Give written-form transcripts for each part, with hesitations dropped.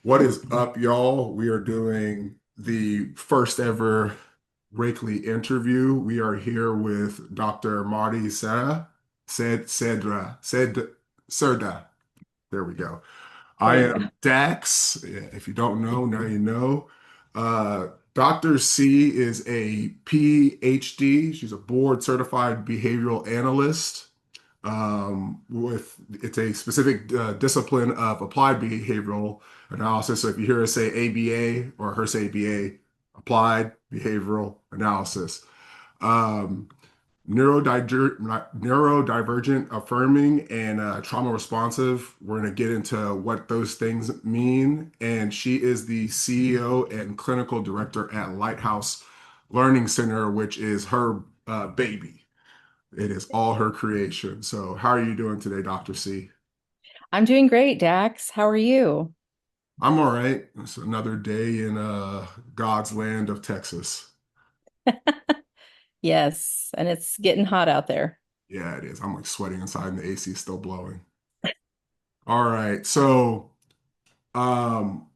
What is up, y'all? We are doing the first ever Rakely interview. We are here with Dr. Mari Cerda, Cerda. There we go. I There you go. am Dax. If you don't know, now you know. Uh, Dr. C is a PhD. She's a board certified behavioral analyst with it's a specific discipline of applied behavioral analysis. So if you hear us say ABA or her say ABA, applied behavioral analysis. Um, neurodivergent, affirming, and trauma responsive. We're going to get into what those things mean. And she is the CEO and clinical director at Lighthouse Learning Center, which is her baby. It is all her creation. So, how are you doing today, Dr. C? I'm doing great, Dax. How are you? I'm all right. It's another day in God's land of Texas. Yes, and it's getting hot out there. Yeah, it is. I'm like sweating inside and the AC is still blowing. All right. So, um,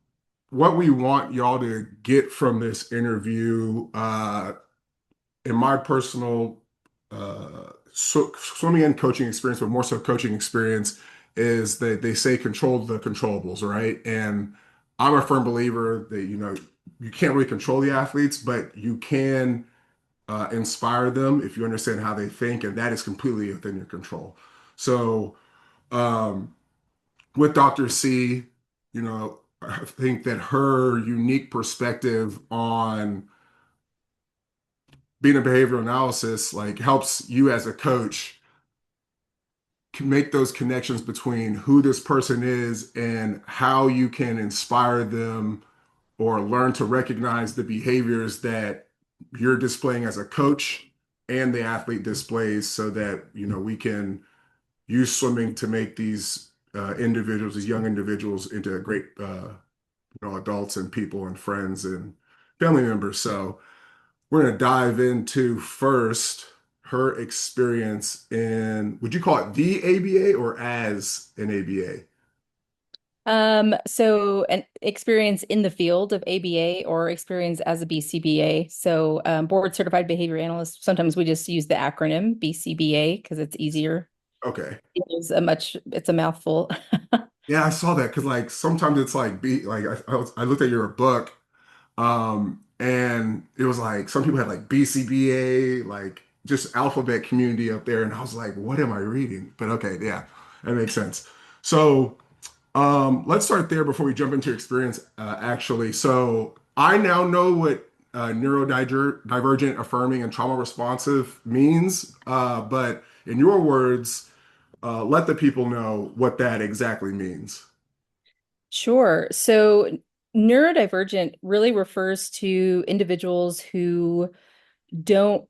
what we want y'all to get from this interview, in my personal swimming and coaching experience, but more so coaching experience, is that they say control the controllables, right? And I'm a firm believer that, you can't really control the athletes, but you can inspire them if you understand how they think, and that is completely within your control. So, um, with Dr. C, I think that her unique perspective on being a behavioral analysis like helps you as a coach can make those connections between who this person is and how you can inspire them or learn to recognize the behaviors that you're displaying as a coach and the athlete displays so that we can use swimming to make these individuals, these young individuals, into great adults and people and friends and family members. So we're going to dive into first her experience in, would you call it the ABA or as an ABA? So an experience in the field of ABA or experience as a BCBA. So board certified behavior analyst. Sometimes we just use the acronym BCBA because it's easier. Okay. It's a mouthful. Yeah, I saw that because like sometimes it's like I looked at your book, and it was like some people had like BCBA, like just alphabet community up there, and I was like, what am I reading? But okay, yeah, that makes sense. So let's start there before we jump into experience, actually. So I now know what neurodivergent, affirming, and trauma responsive means. But in your words, let the people know what that exactly means. Sure. So neurodivergent really refers to individuals who don't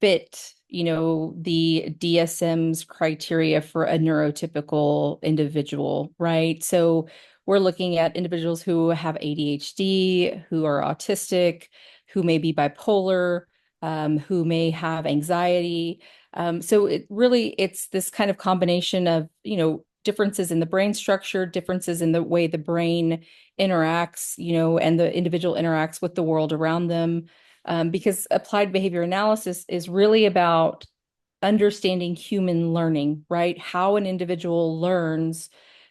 fit, the DSM's criteria for a neurotypical individual, right? So we're looking at individuals who have ADHD, who are autistic, who may be bipolar, who may have anxiety. So it's this kind of combination of, differences in the brain structure, differences in the way the brain interacts, and the individual interacts with the world around them, because applied behavior analysis is really about understanding human learning, right? How an individual learns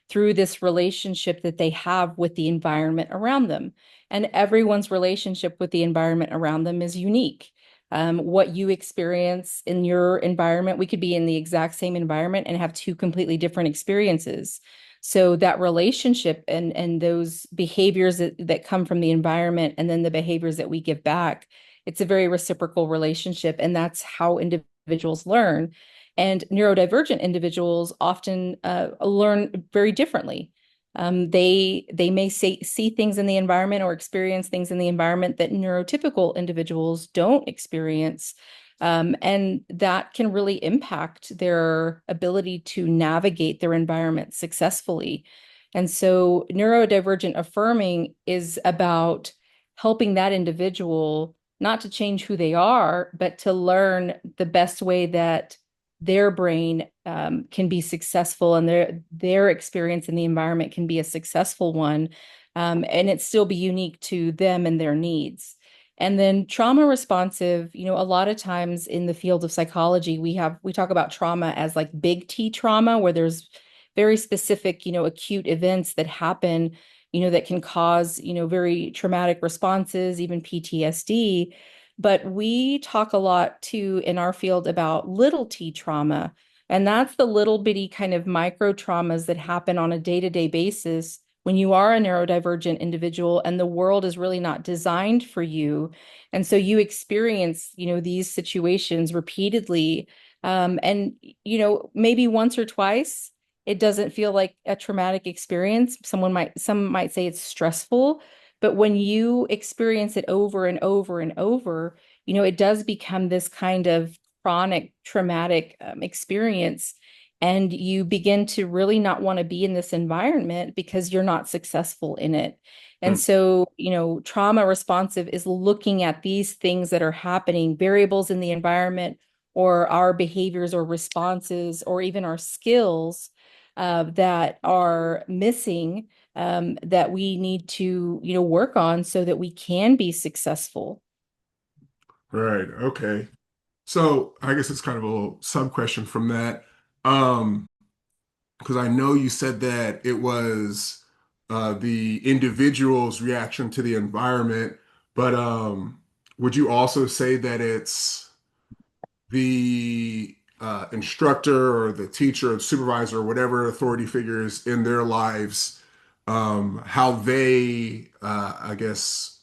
through this relationship that they have with the environment around them. And everyone's relationship with the environment around them is unique. What you experience in your environment, we could be in the exact same environment and have two completely different experiences. So that relationship and those behaviors that come from the environment and then the behaviors that we give back, it's a very reciprocal relationship. And that's how individuals learn. And neurodivergent individuals often learn very differently. They may see things in the environment or experience things in the environment that neurotypical individuals don't experience. And that can really impact their ability to navigate their environment successfully. And so neurodivergent affirming is about helping that individual not to change who they are, but to learn the best way that their brain can be successful and their experience in the environment can be a successful one and it still be unique to them and their needs. And then trauma responsive, a lot of times in the field of psychology, we talk about trauma as like big T trauma, where there's very specific, acute events that happen, that can cause, very traumatic responses, even PTSD. But we talk a lot too in our field about little T trauma. And that's the little bitty kind of micro traumas that happen on a day-to-day basis when you are a neurodivergent individual and the world is really not designed for you. And so you experience, these situations repeatedly. And, maybe once or twice, it doesn't feel like a traumatic experience. Some might say it's stressful, but when you experience it over and over and over, it does become this kind of chronic traumatic experience. And you begin to really not want to be in this environment because you're not successful in it. And Hmm. so, trauma responsive is looking at these things that are happening, variables in the environment, or our behaviors or responses, or even our skills that are missing, that we need to, work on so that we can be successful. Right. Okay. So I guess it's kind of a little sub question from that. Um, because I know you said that it was the individual's reaction to the environment, but would you also say that it's the instructor or the teacher or supervisor or whatever authority figures in their lives, how they, I guess,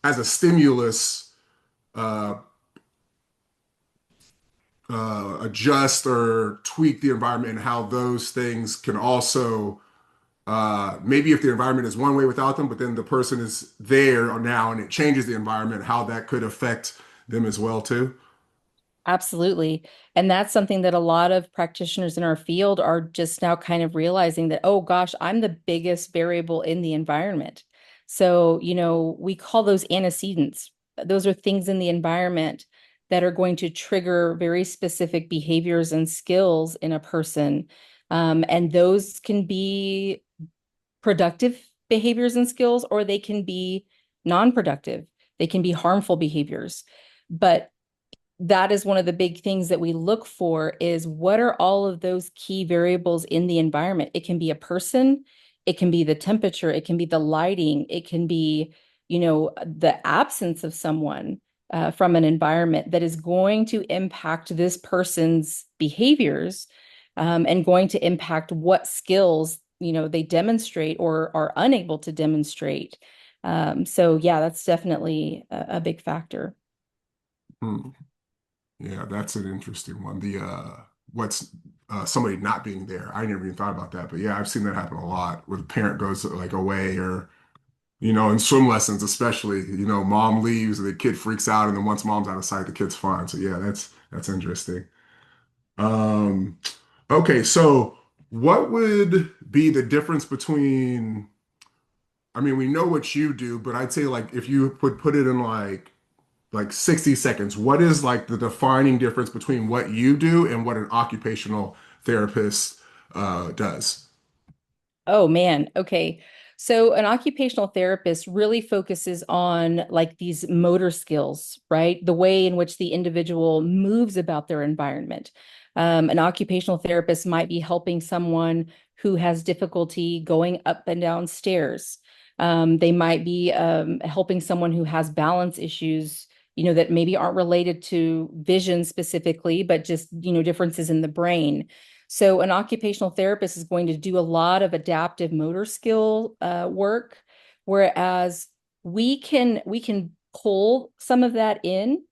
as a stimulus, uh, adjust or tweak the environment and how those things can also maybe if the environment is one way without them, but then the person is there now and it changes the environment, how that could affect them as well too. Absolutely. And that's something that a lot of practitioners in our field are just now kind of realizing that, oh gosh, I'm the biggest variable in the environment. So, we call those antecedents. Those are things in the environment that are going to trigger very specific behaviors and skills in a person. And those can be productive behaviors and skills, or they can be non-productive. They can be harmful behaviors. But that is one of the big things that we look for is what are all of those key variables in the environment? It can be a person, it can be the temperature, it can be the lighting, it can be, the absence of someone from an environment that is going to impact this person's behaviors, and going to impact what skills, they demonstrate or are unable to demonstrate. So yeah, that's definitely a big factor. Hmm. Yeah, that's an interesting one. The what's somebody not being there. I never even thought about that, but yeah, I've seen that happen a lot where the parent goes like away or in swim lessons especially, mom leaves and the kid freaks out and then once mom's out of sight, the kid's fine. So yeah, that's interesting. Um, okay, so what would be the difference between, I mean, we know what you do, but I'd say like if you would put it in like 60 seconds, what is like the defining difference between what you do and what an occupational therapist does? Oh man. Okay. So an occupational therapist really focuses on like these motor skills, right? The way in which the individual moves about their environment. An occupational therapist might be helping someone who has difficulty going up and down stairs. They might be helping someone who has balance issues, that maybe aren't related to vision specifically, but just, differences in the brain. So an occupational therapist is going to do a lot of adaptive motor skill work, whereas we can pull some of that in,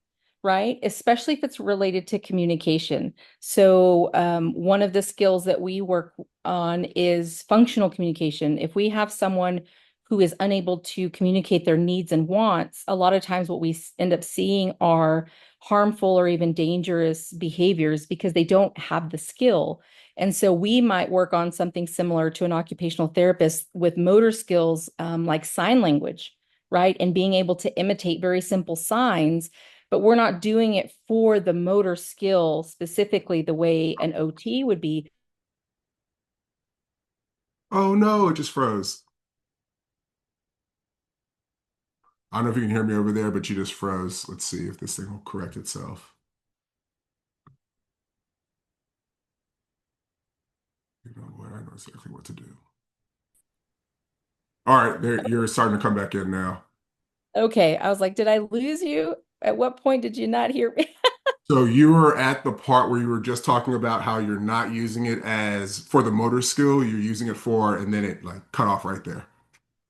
right? Especially if it's related to communication. So one of the skills that we work on is functional communication. If we have someone who is unable to communicate their needs and wants, a lot of times what we end up seeing are harmful or even dangerous behaviors because they don't have the skill. And so we might work on something similar to an occupational therapist with motor skills, like sign language, right? And being able to imitate very simple signs, but we're not doing it for the motor skill specifically the way an OT would be. Oh no, it just froze. I don't know if you can hear me over there, but you just froze. Let's see if this thing will correct itself. You know what? I know exactly what to do. All right, there, you're starting to come back in now. Okay, I was like, did I lose you? At what point did you not hear me? So you were at the part where you were just talking about how you're not using it as for the motor skill, you're using it for, and then it like cut off right there.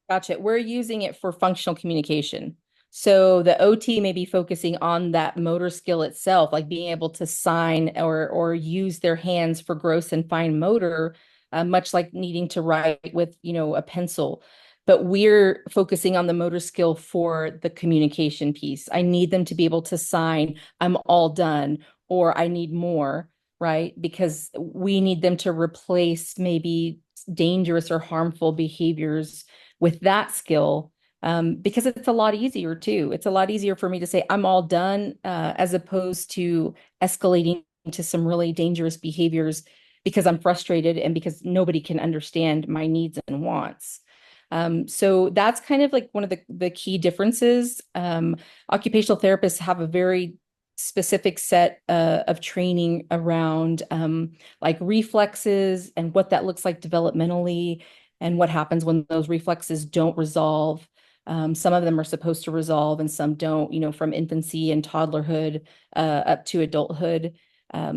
Gotcha. We're using it for functional communication. So the OT may be focusing on that motor skill itself, like being able to sign or use their hands for gross and fine motor, much like needing to write with, a pencil. But we're focusing on the motor skill for the communication piece. I need them to be able to sign, I'm all done, or I need more, right? Because we need them to replace maybe dangerous or harmful behaviors with that skill, because it's a lot easier too. It's a lot easier for me to say I'm all done, as opposed to escalating to some really dangerous behaviors because I'm frustrated and because nobody can understand my needs and wants. So that's kind of like one of the key differences. Occupational therapists have a very specific set of training around, like reflexes and what that looks like developmentally and what happens when those reflexes don't resolve. Some of them are supposed to resolve and some don't, from infancy and toddlerhood up to adulthood.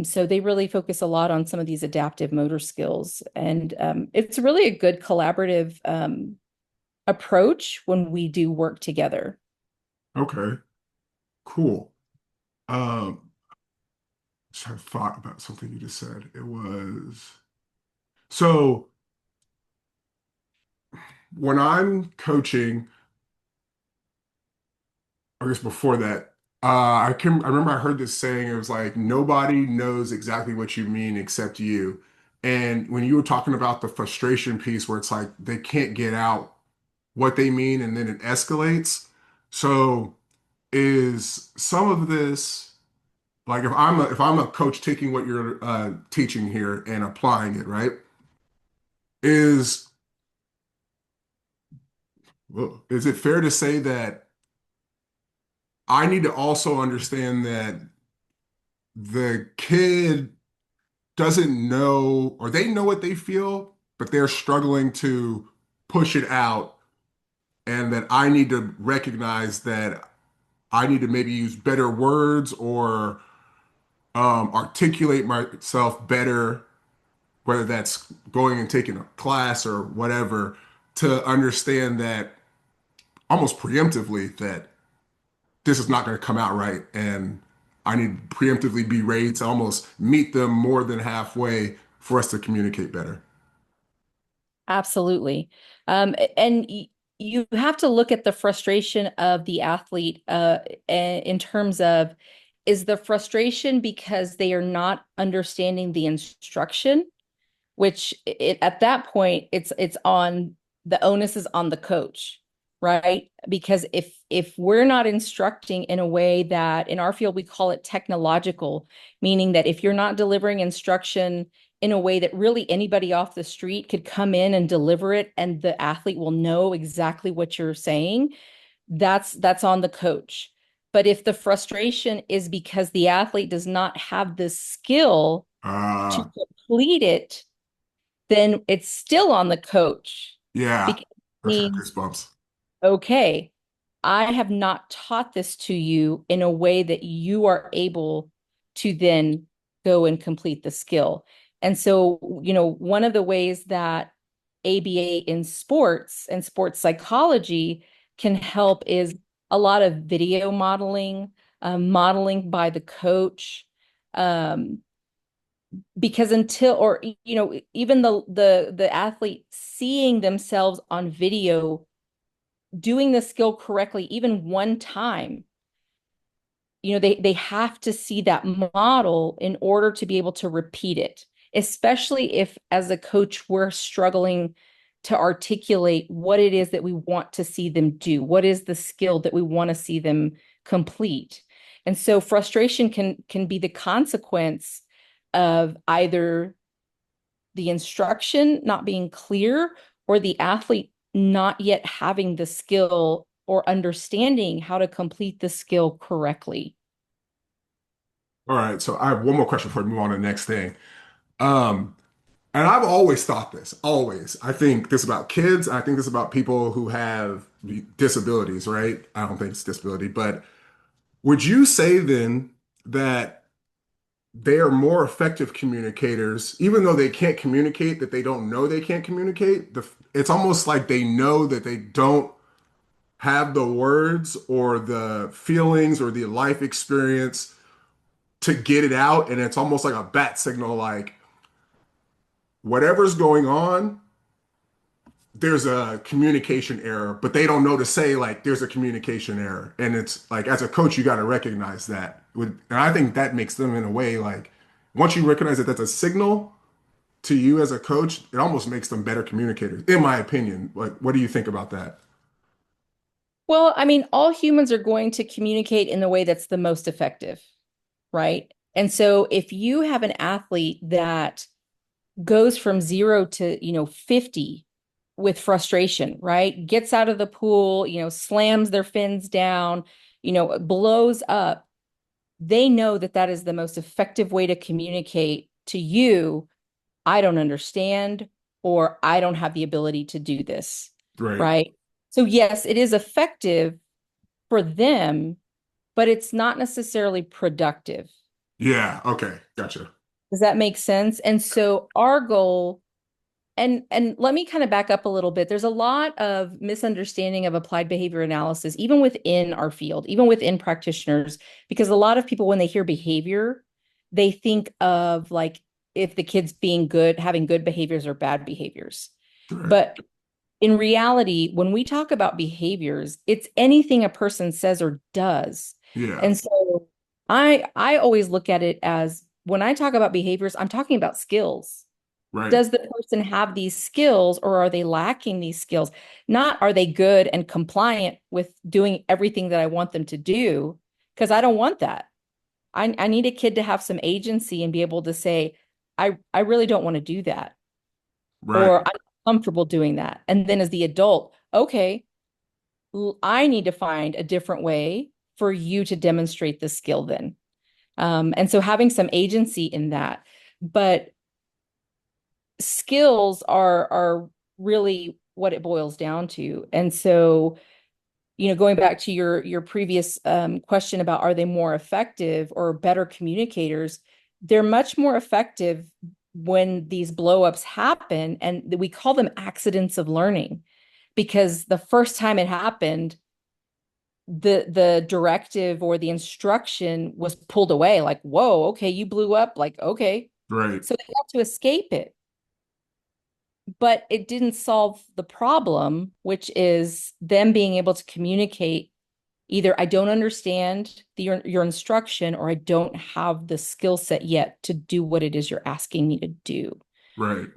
So they really focus a lot on some of these adaptive motor skills. And it's really a good collaborative approach when we do work together. Okay, cool. Um, just had thought about something you just said. It was so when I'm coaching, I guess before that, I remember I heard this saying, it was like nobody knows exactly what you mean except you. And when you were talking about the frustration piece where it's like they can't get out what they mean and then it escalates. So is some of this like if I'm a coach taking what you're teaching here and applying it, right? Is well, is it fair to say that I need to also understand that the kid doesn't know, or they know what they feel, but they're struggling to push it out, and that I need to recognize that I need to maybe use better words or articulate myself better, whether that's going and taking a class or whatever, to understand that almost preemptively that this is not going to come out right. And I need to preemptively be ready to almost meet them more than halfway for us to communicate better. Absolutely. And you have to look at the frustration of the athlete, in terms of, is the frustration because they are not understanding the instruction, which at that point it's on, the onus is on the coach, right? Because if we're not instructing in a way that in our field we call it technological, meaning that if you're not delivering instruction in a way that really anybody off the street could come in and deliver it and the athlete will know exactly what you're saying, that's on the coach. But if the frustration is because the athlete does not have the skill to Uh, complete it, then it's still on the coach. yeah, Because it I just got means, goosebumps. okay, I have not taught this to you in a way that you are able to then go and complete the skill. And so, one of the ways that ABA in sports and sports psychology can help is a lot of video modeling, modeling by the coach. Um, because until, or even the athlete seeing themselves on video doing the skill correctly even one time, they have to see that model in order to be able to repeat it, especially if as a coach we're struggling to articulate what it is that we want to see them do, what is the skill that we want to see them complete. And so frustration can be the consequence of either the instruction not being clear or the athlete not yet having the skill or understanding how to complete the skill correctly. All right, so I have one more question before we move on to the next thing. Um, and I've always thought this, always. I think this about kids. I think this about people who have disabilities, right? I don't think it's disability, but would you say then that they are more effective communicators, even though they can't communicate, that they don't know they can't communicate? It's almost like they know that they don't have the words or the feelings or the life experience to get it out. And it's almost like a bat signal, like whatever's going on, there's a communication error, but they don't know to say like there's a communication error. And it's like as a coach, you got to recognize that. And I think that makes them in a way like once you recognize that that's a signal to you as a coach, it almost makes them better communicators, in my opinion. Like, what do you think about that? Well, I mean, all humans are going to communicate in the way that's the most effective, right? And so if you have an athlete that goes from 0 to, 50 with frustration, right? Gets out of the pool, slams their fins down, blows up, they know that that is the most effective way to communicate to you. I don't understand, or I don't have the ability to do this, Right. right? So, yes, it is effective for them, but it's not necessarily productive. Yeah. Okay. Gotcha. Does that make sense? And so, our goal, and let me kind of back up a little bit. There's a lot of misunderstanding of applied behavior analysis, even within our field, even within practitioners, because a lot of people, when they hear behavior, they think of like if the kid's being good, having good behaviors or bad behaviors. Right. But in reality, when we talk about behaviors, it's anything a person says or does. Yeah. And so I always look at it as when I talk about behaviors, I'm talking about skills. Right. Does the person have these skills, or are they lacking these skills? Not are they good and compliant with doing everything that I want them to do? Because I don't want that. I need a kid to have some agency and be able to say, I really don't want to do that, Right. or I'm comfortable doing that. And then as the adult, okay, I need to find a different way for you to demonstrate the skill then. And so having some agency in that. But skills are really what it boils down to. And so, going back to your previous question about are they more effective or better communicators, they're much more effective when these blowups happen, and we call them accidents of learning, because the first time it happened, the directive or the instruction was pulled away, like, whoa, okay, you blew up, like, okay. Right. So they had to escape it, but it didn't solve the problem, which is them being able to communicate either I don't understand your instruction, or I don't have the skill set yet to do what it is you're asking me to do. Right.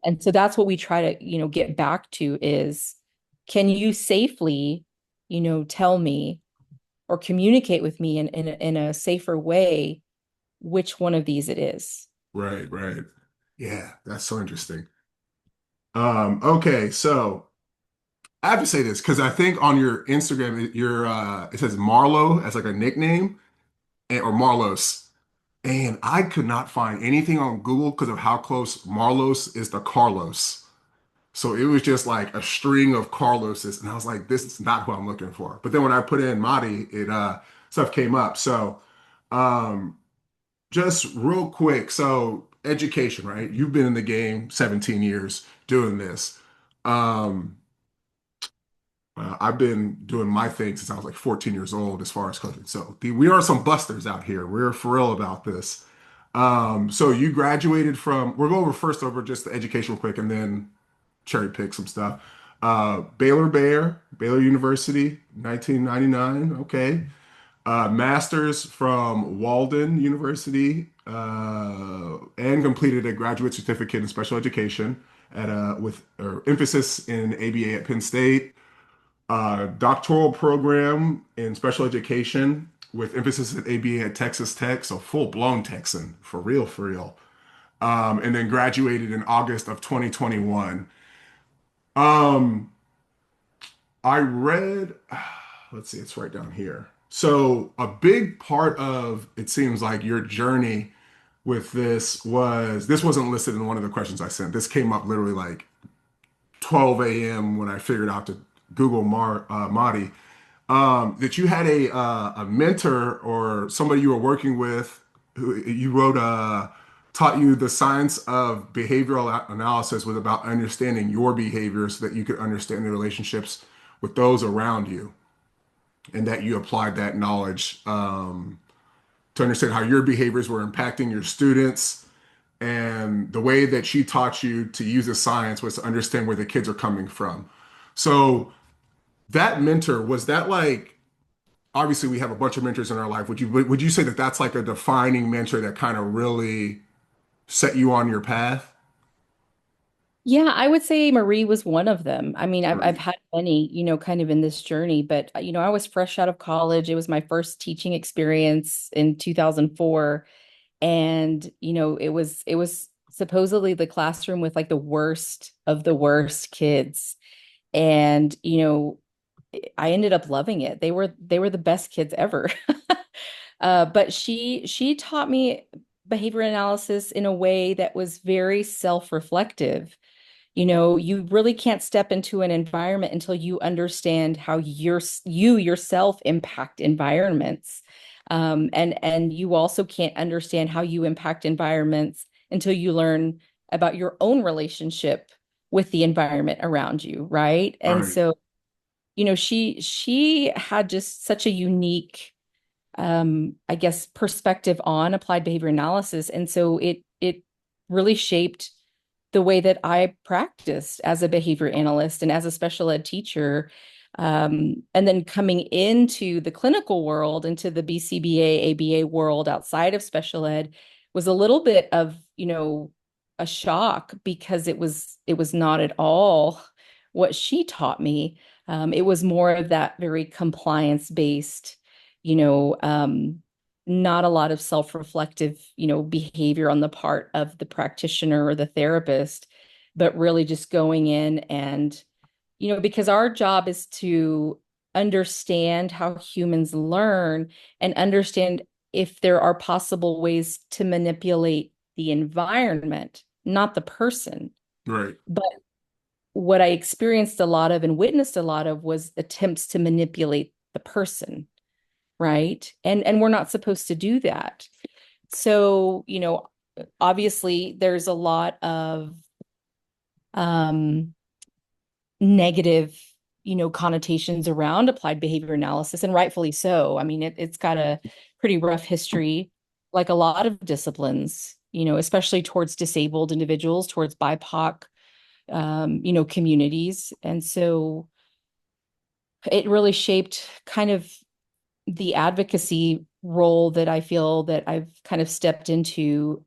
And so that's what we try to, get back to is, can you safely, tell me or communicate with me in a safer way which one of these it is? Right. Right. Yeah. That's so interesting. Okay. So I have to say this because I think on your Instagram, it says Marlo as like a nickname or Marlos. And I could not find anything on Google because of how close Marlos is to Carlos. So it was just like a string of Carloses, and I was like, this is not who I'm looking for. But then when I put in Madi, it stuff came up. So um just real quick, so education, right? You've been in the game 17 years doing this. Um I've been doing my thing since I was like 14 years old as far as coaching. So we are some busters out here. We're for real about this. So you graduated from, we'll go over first over just the education real quick and then cherry pick some stuff. Baylor University, 1999. Okay. Master's from Walden University, and completed a graduate certificate in special education at with emphasis in ABA at Penn State. Doctoral program in special education with emphasis at ABA at Texas Tech, so full blown Texan for real, for real. And then graduated in August of 2021. Um, I read. let's see, it's right down here. So a big part of it seems like your journey with this wasn't listed in one of the questions I sent. This came up literally like 12 a.m. when I figured out to Google Madi, that you had a mentor or somebody you were working with who you wrote taught you the science of behavioral analysis was about understanding your behavior so that you could understand the relationships with those around you, and that you applied that knowledge to understand how your behaviors were impacting your students. And the way that she taught you to use the science was to understand where the kids are coming from. So that mentor, was that like, obviously we have a bunch of mentors in our life. Would you say that that's like a defining mentor that kind of really set you on your path? Yeah, I would say Marie was one of them. I mean, I've Right. had many, kind of in this journey, but I was fresh out of college. It was my first teaching experience in 2004, and it was supposedly the classroom with like the worst of the worst kids. And I ended up loving it. They were the best kids ever. But she taught me behavior analysis in a way that was very self-reflective. You really can't step into an environment until you understand how you yourself impact environments. And you also can't understand how you impact environments until you learn about your own relationship with the environment around you, right? And Right. so, she had just such a unique I guess perspective on applied behavior analysis. And so it really shaped the way that I practiced as a behavior analyst and as a special ed teacher. And then coming into the clinical world, into the BCBA, ABA world outside of special ed was a little bit of, a shock because it was not at all what she taught me. It was more of that very compliance based, you know, um, not a lot of self-reflective, behavior on the part of the practitioner or the therapist, but really just going in and, because our job is to understand how humans learn and understand if there are possible ways to manipulate the environment, not the person. Right. But what I experienced a lot of and witnessed a lot of was attempts to manipulate the person, right? And we're not supposed to do that. So, obviously there's a lot of um negative, connotations around applied behavior analysis, and rightfully so. I mean, it's got a pretty rough history, like a lot of disciplines, especially towards disabled individuals, towards BIPOC, communities. And so it really shaped kind of the advocacy role that I feel that I've kind of stepped into,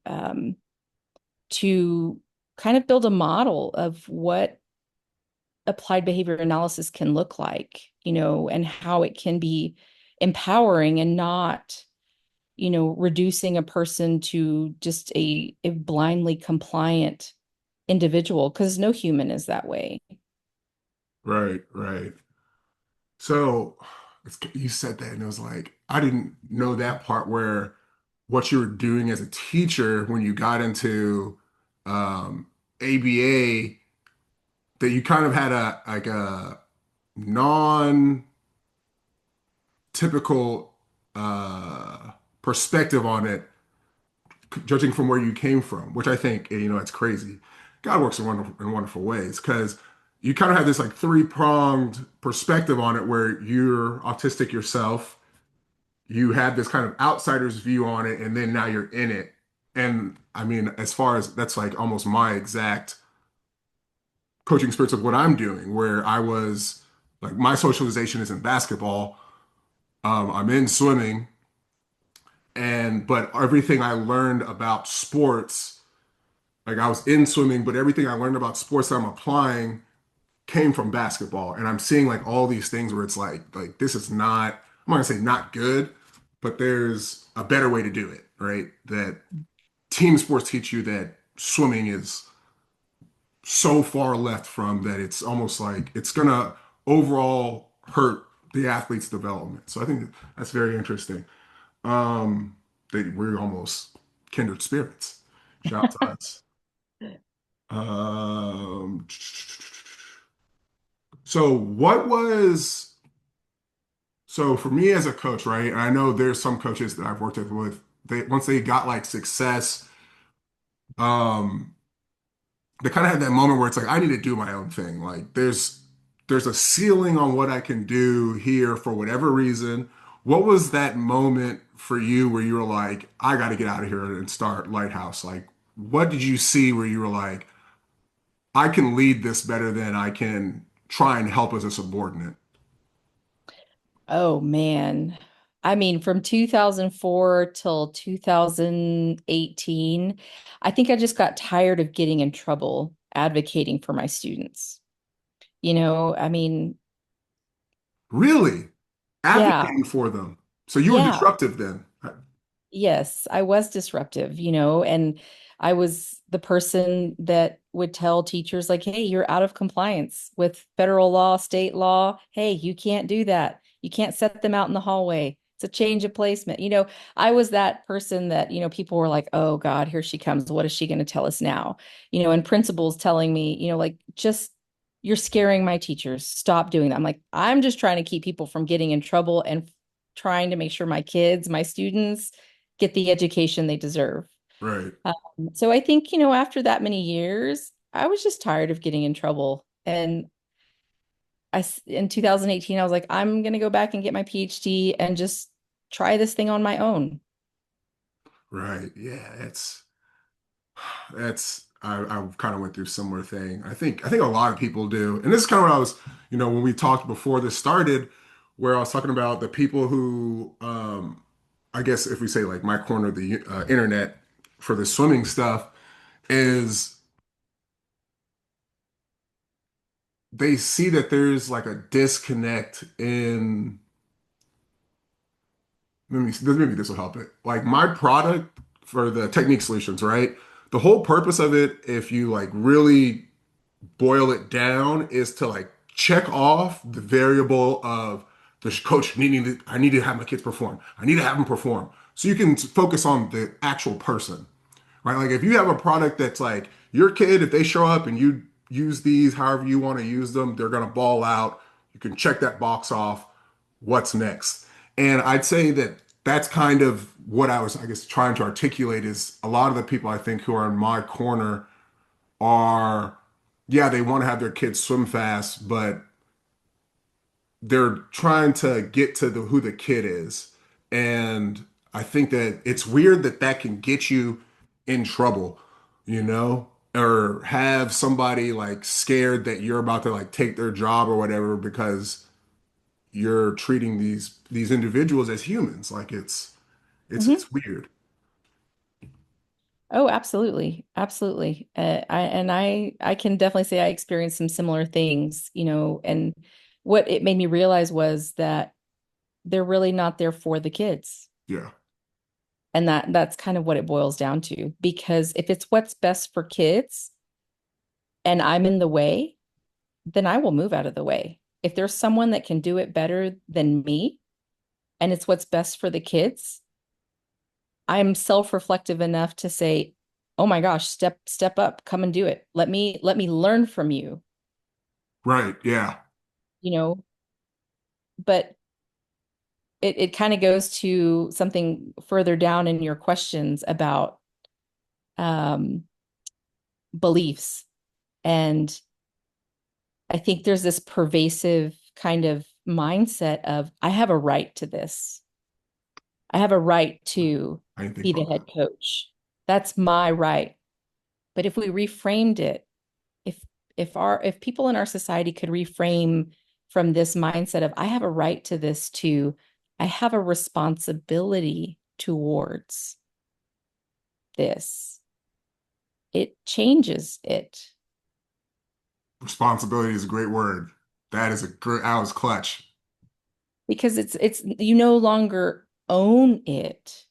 to kind of build a model of what applied behavior analysis can look like, and how it can be empowering and not, reducing a person to just a blindly compliant individual, because no human is that way. Right. Right. So you said that, and it was like, I didn't know that part where what you were doing as a teacher when you got into um, ABA, that you kind of had a non-typical perspective on it, judging from where you came from, which I think, it's crazy. God works in wonderful ways because you kind of have this like three-pronged perspective on it where you're autistic yourself, you had this kind of outsider's view on it, and then now you're in it. And I mean, as far as that's like almost my exact coaching spirits of what I'm doing, where I was like, my socialization is in basketball, I'm in swimming, and but everything I learned about sports, like I was in swimming, but everything I learned about sports that I'm applying came from basketball. And I'm seeing like all these things where it's like this is not, I'm not gonna say not good, but there's a better way to do it, right? That team sports teach you that swimming is so far left from that it's almost like it's gonna overall hurt the athlete's development. So I think that's very interesting. Um, we're almost kindred spirits. Shout out to us. Um, so what was so for me as a coach, right? And I know there's some coaches that I've worked with, they once they got like success, um, they kind of had that moment where it's like, I need to do my own thing. Like there's a ceiling on what I can do here for whatever reason. What was that moment for you where you were like, I got to get out of here and start Lighthouse? Like, what did you see where you were like, I can lead this better than I can try and help as a subordinate? Oh man. I mean, from 2004 till 2018, I think I just got tired of getting in trouble advocating for my students. I mean, Really yeah, advocating for them. So you were yeah. disruptive then. Yes, I was disruptive, and I was the person that would tell teachers, like, hey, you're out of compliance with federal law, state law. Hey, you can't do that. You can't set them out in the hallway. It's a change of placement. I was that person that, people were like, oh God, here she comes. What is she going to tell us now? And principals telling me, like, just you're scaring my teachers. Stop doing that. I'm like, I'm just trying to keep people from getting in trouble and trying to make sure my kids, my students, get the education they deserve. Right. So I think, after that many years, I was just tired of getting in trouble. And in 2018, I was like, I'm going to go back and get my PhD and just try this thing on my own. Right. Yeah. I kind of went through a similar thing. I think a lot of people do. And this is kind of what I was, when we talked before this started, where I was talking about the people who, I guess if we say like my corner of the internet for the swimming stuff is they see that there's like a disconnect in maybe this will help it. Like my product for the technique solutions, right? The whole purpose of it, if you like really boil it down, is to like check off the variable of the coach needing to, I need to have my kids perform. I need to have them perform. So you can focus on the actual person, right? Like if you have a product that's like your kid, if they show up and you use these however you want to use them, they're going to ball out. You can check that box off. What's next? And I'd say that that's kind of what I was, I guess, trying to articulate is a lot of the people I think who are in my corner are, yeah, they want to have their kids swim fast, but they're trying to get to who the kid is. And I think that it's weird that that can get you in trouble, or have somebody like scared that you're about to like take their job or whatever because you're treating these individuals as humans. Like Mhm. it's weird. Oh, absolutely. Absolutely. I can definitely say I experienced some similar things, and what it made me realize was that they're really not there for the kids. Yeah. And that's kind of what it boils down to. Because if it's what's best for kids and I'm in the way, then I will move out of the way. If there's someone that can do it better than me and it's what's best for the kids, I'm self-reflective enough to say, "Oh my gosh, step up, come and do it. Let me learn from you." Right. Yeah. You know, but it kind of goes to something further down in your questions about um beliefs. And I think there's this pervasive kind of mindset of, I have a right to this. I have a right to I didn't think be the about head that. coach. That's my right. But if we reframed it, if if people in our society could reframe from this mindset of I have a right to this to I have a responsibility towards this, it changes it Responsibility is a great word. That is a great, I was clutch. because it's you no longer own it,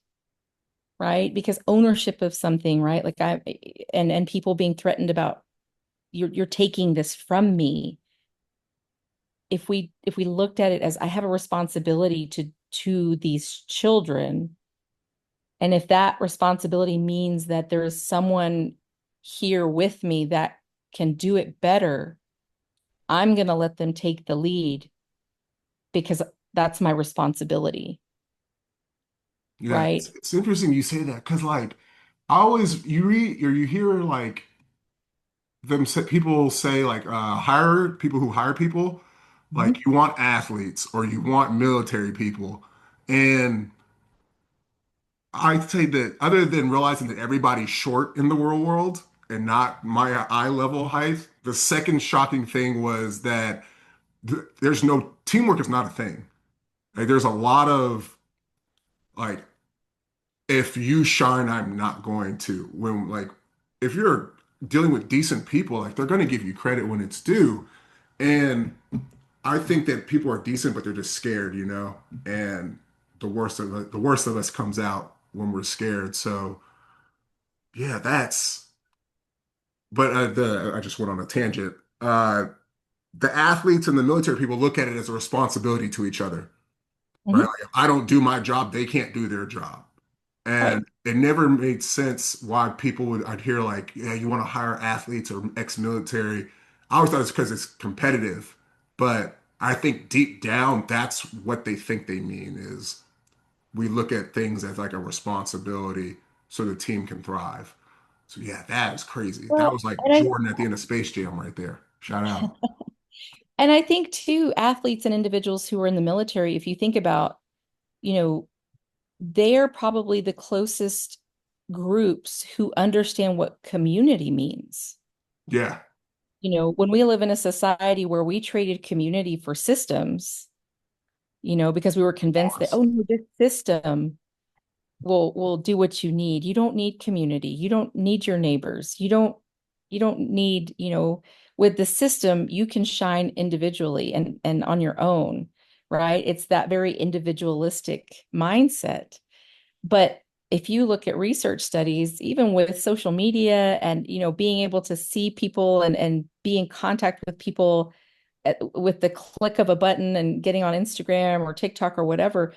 right? Because ownership of something, right? Like and people being threatened about you're taking this from me. if we looked at it as I have a responsibility to these children, and if that responsibility means that there is someone here with me that can do it better, I'm going to let them take the lead because that's my responsibility, Yeah, right? it's interesting you say that because like I always you read or you hear like people say like hire people who hire people like Mhm. you want athletes or you want military people, and I'd say that other than realizing that everybody's short in the real world and not my eye level height, the second shocking thing was that there's no teamwork is not a thing. Like there's a lot of like if you shine, I'm not going to. When like if you're dealing with decent people, like they're going to give you credit when it's due. And I think that people are decent, but they're just scared, you know. And the worst of us comes out when we're scared. So yeah, that's. But the I just went on a tangent. The athletes and the military people look at it as a responsibility to each other, right? Mhm. Like if I don't do my job, they can't do their job. Right. And it never made sense why people would, I'd hear like, yeah, you want to hire athletes or ex-military. I always thought it's because it's competitive. But I think deep down, that's what they think they mean is we look at things as like a responsibility so the team can thrive. So yeah, that is crazy. That Well, was like and I Jordan at the end of Space Jam right there. Shout out. and I think too, athletes and individuals who are in the military, if you think about, you know, they are probably the closest groups who understand what community means. Yeah. When we live in a society where we traded community for systems, because we were convinced that, Pause. oh no, this system will do what you need. You don't need community. You don't need your neighbors. You don't need, with the system, you can shine individually and on your own, right? It's that very individualistic mindset. But if you look at research studies, even with social media and being able to see people and be in contact with people with the click of a button and getting on Instagram or TikTok or whatever,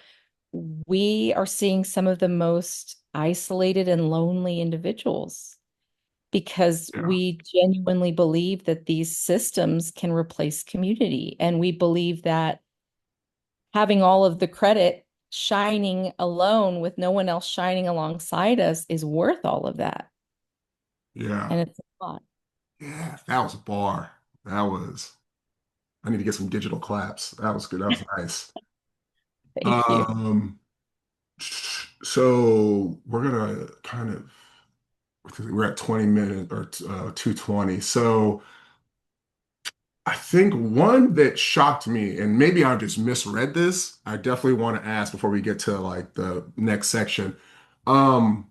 we are seeing some of the most isolated and lonely individuals because Yeah. we genuinely believe that these systems can replace community. And we believe that having all of the credit shining alone with no one else shining alongside us is worth all of that. Yeah. And it's a lot. Yeah. That was a bar. That was, I need to get some digital claps. That was good. That was nice. Thank you. Um, so we're gonna kind of we're at 20 minutes or 220. So I think one that shocked me, and maybe I just misread this. I definitely want to ask before we get to like the next section. Um,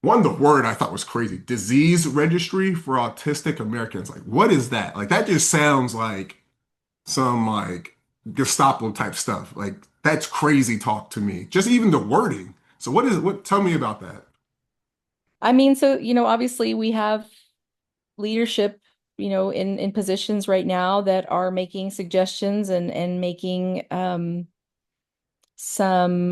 the word I thought was crazy. Disease registry for autistic Americans. Like, what is that? Like that just sounds like some like Gestapo type stuff. Like that's crazy talk to me. Just even the wording. So what is what tell me about that? I mean, so, obviously we have leadership, in positions right now that are making suggestions and making some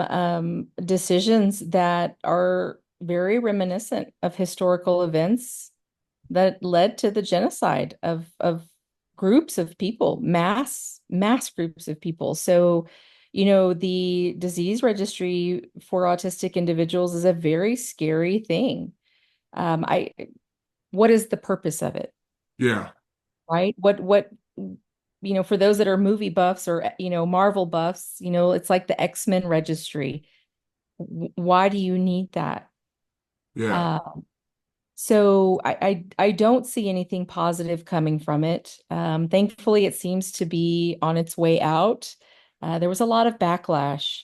decisions that are very reminiscent of historical events that led to the genocide of groups of people, mass groups of people. So, the disease registry for autistic individuals is a very scary thing. I What is the purpose of it, Yeah, right? For those that are movie buffs or Marvel buffs, it's like the X-Men registry. Why do you need that? yeah, Uh, so I don't see anything positive coming from it. Thankfully, it seems to be on its way out. There was a lot of backlash,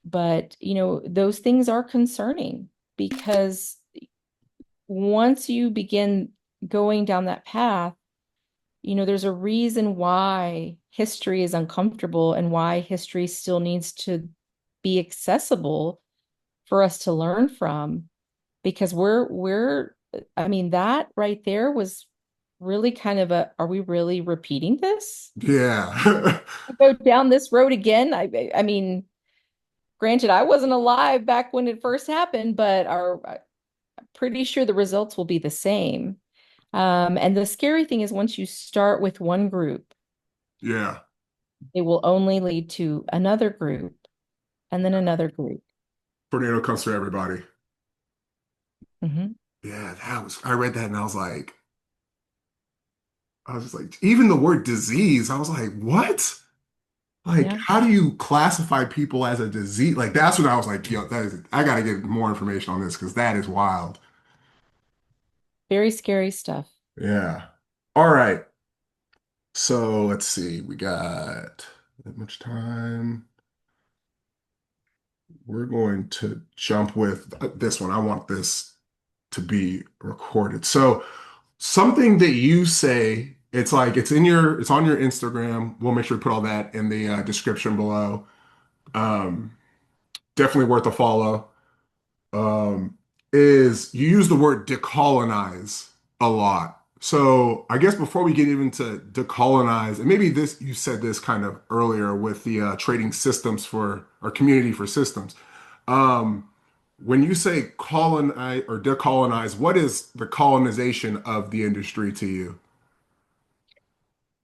but those things are concerning because once you begin going down that path, there's a reason why history is uncomfortable and why history still needs to be accessible for us to learn from because I mean, that right there was really kind of are we really repeating this? Yeah. Go down this road again? I mean, granted, I wasn't alive back when it first happened, but I'm pretty sure the results will be the same. And the scary thing is once you start with one group, Yeah. it will only lead to another group and then another group. Tornado comes for everybody. Hmm. Yeah, I read that and I was just like, even the word disease, I was like, what? Like, Yeah, how do you classify people as a disease? Like, that's when I was like, yo, I got to get more information on this because that is wild. very scary stuff. Yeah. All right. So let's see. We got that much time. We're going to jump with this one. I want this to be recorded. So something that you say, it's like it's on your Instagram. We'll make sure to put all that in the description below. Um, Definitely worth a follow. Is you use the word decolonize a lot. So I guess before we get even to decolonize, and maybe this you said this kind of earlier with the trading systems for or community for systems. Um, when you say colonize or decolonize, what is the colonization of the industry to you?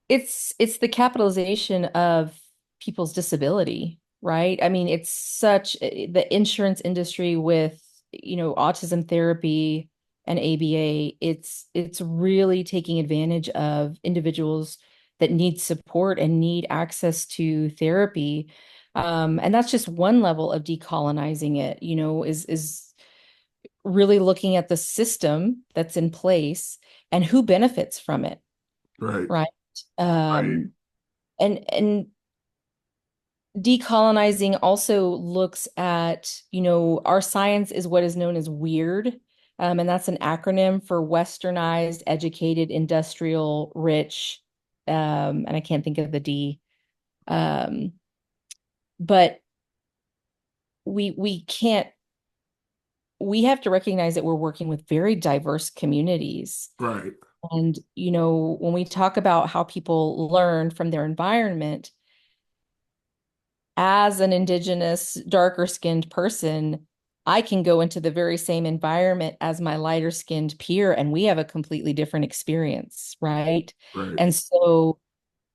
It's the capitalization of people's disability, right? I mean, it's such the insurance industry with, autism therapy and ABA, it's really taking advantage of individuals that need support and need access to therapy. And that's just one level of decolonizing it, is really looking at the system that's in place and who benefits from it, Right, right? right, Um, and decolonizing also looks at, our science is what is known as weird. And that's an acronym for westernized, educated, industrial, rich. And I can't think of the D. Um, but we can't we have to recognize that we're working with very diverse communities. right, And, when we talk about how people learn from their environment, as an indigenous, darker skinned person, I can go into the very same environment as my lighter skinned peer, and we have a completely different experience, right? right, And so,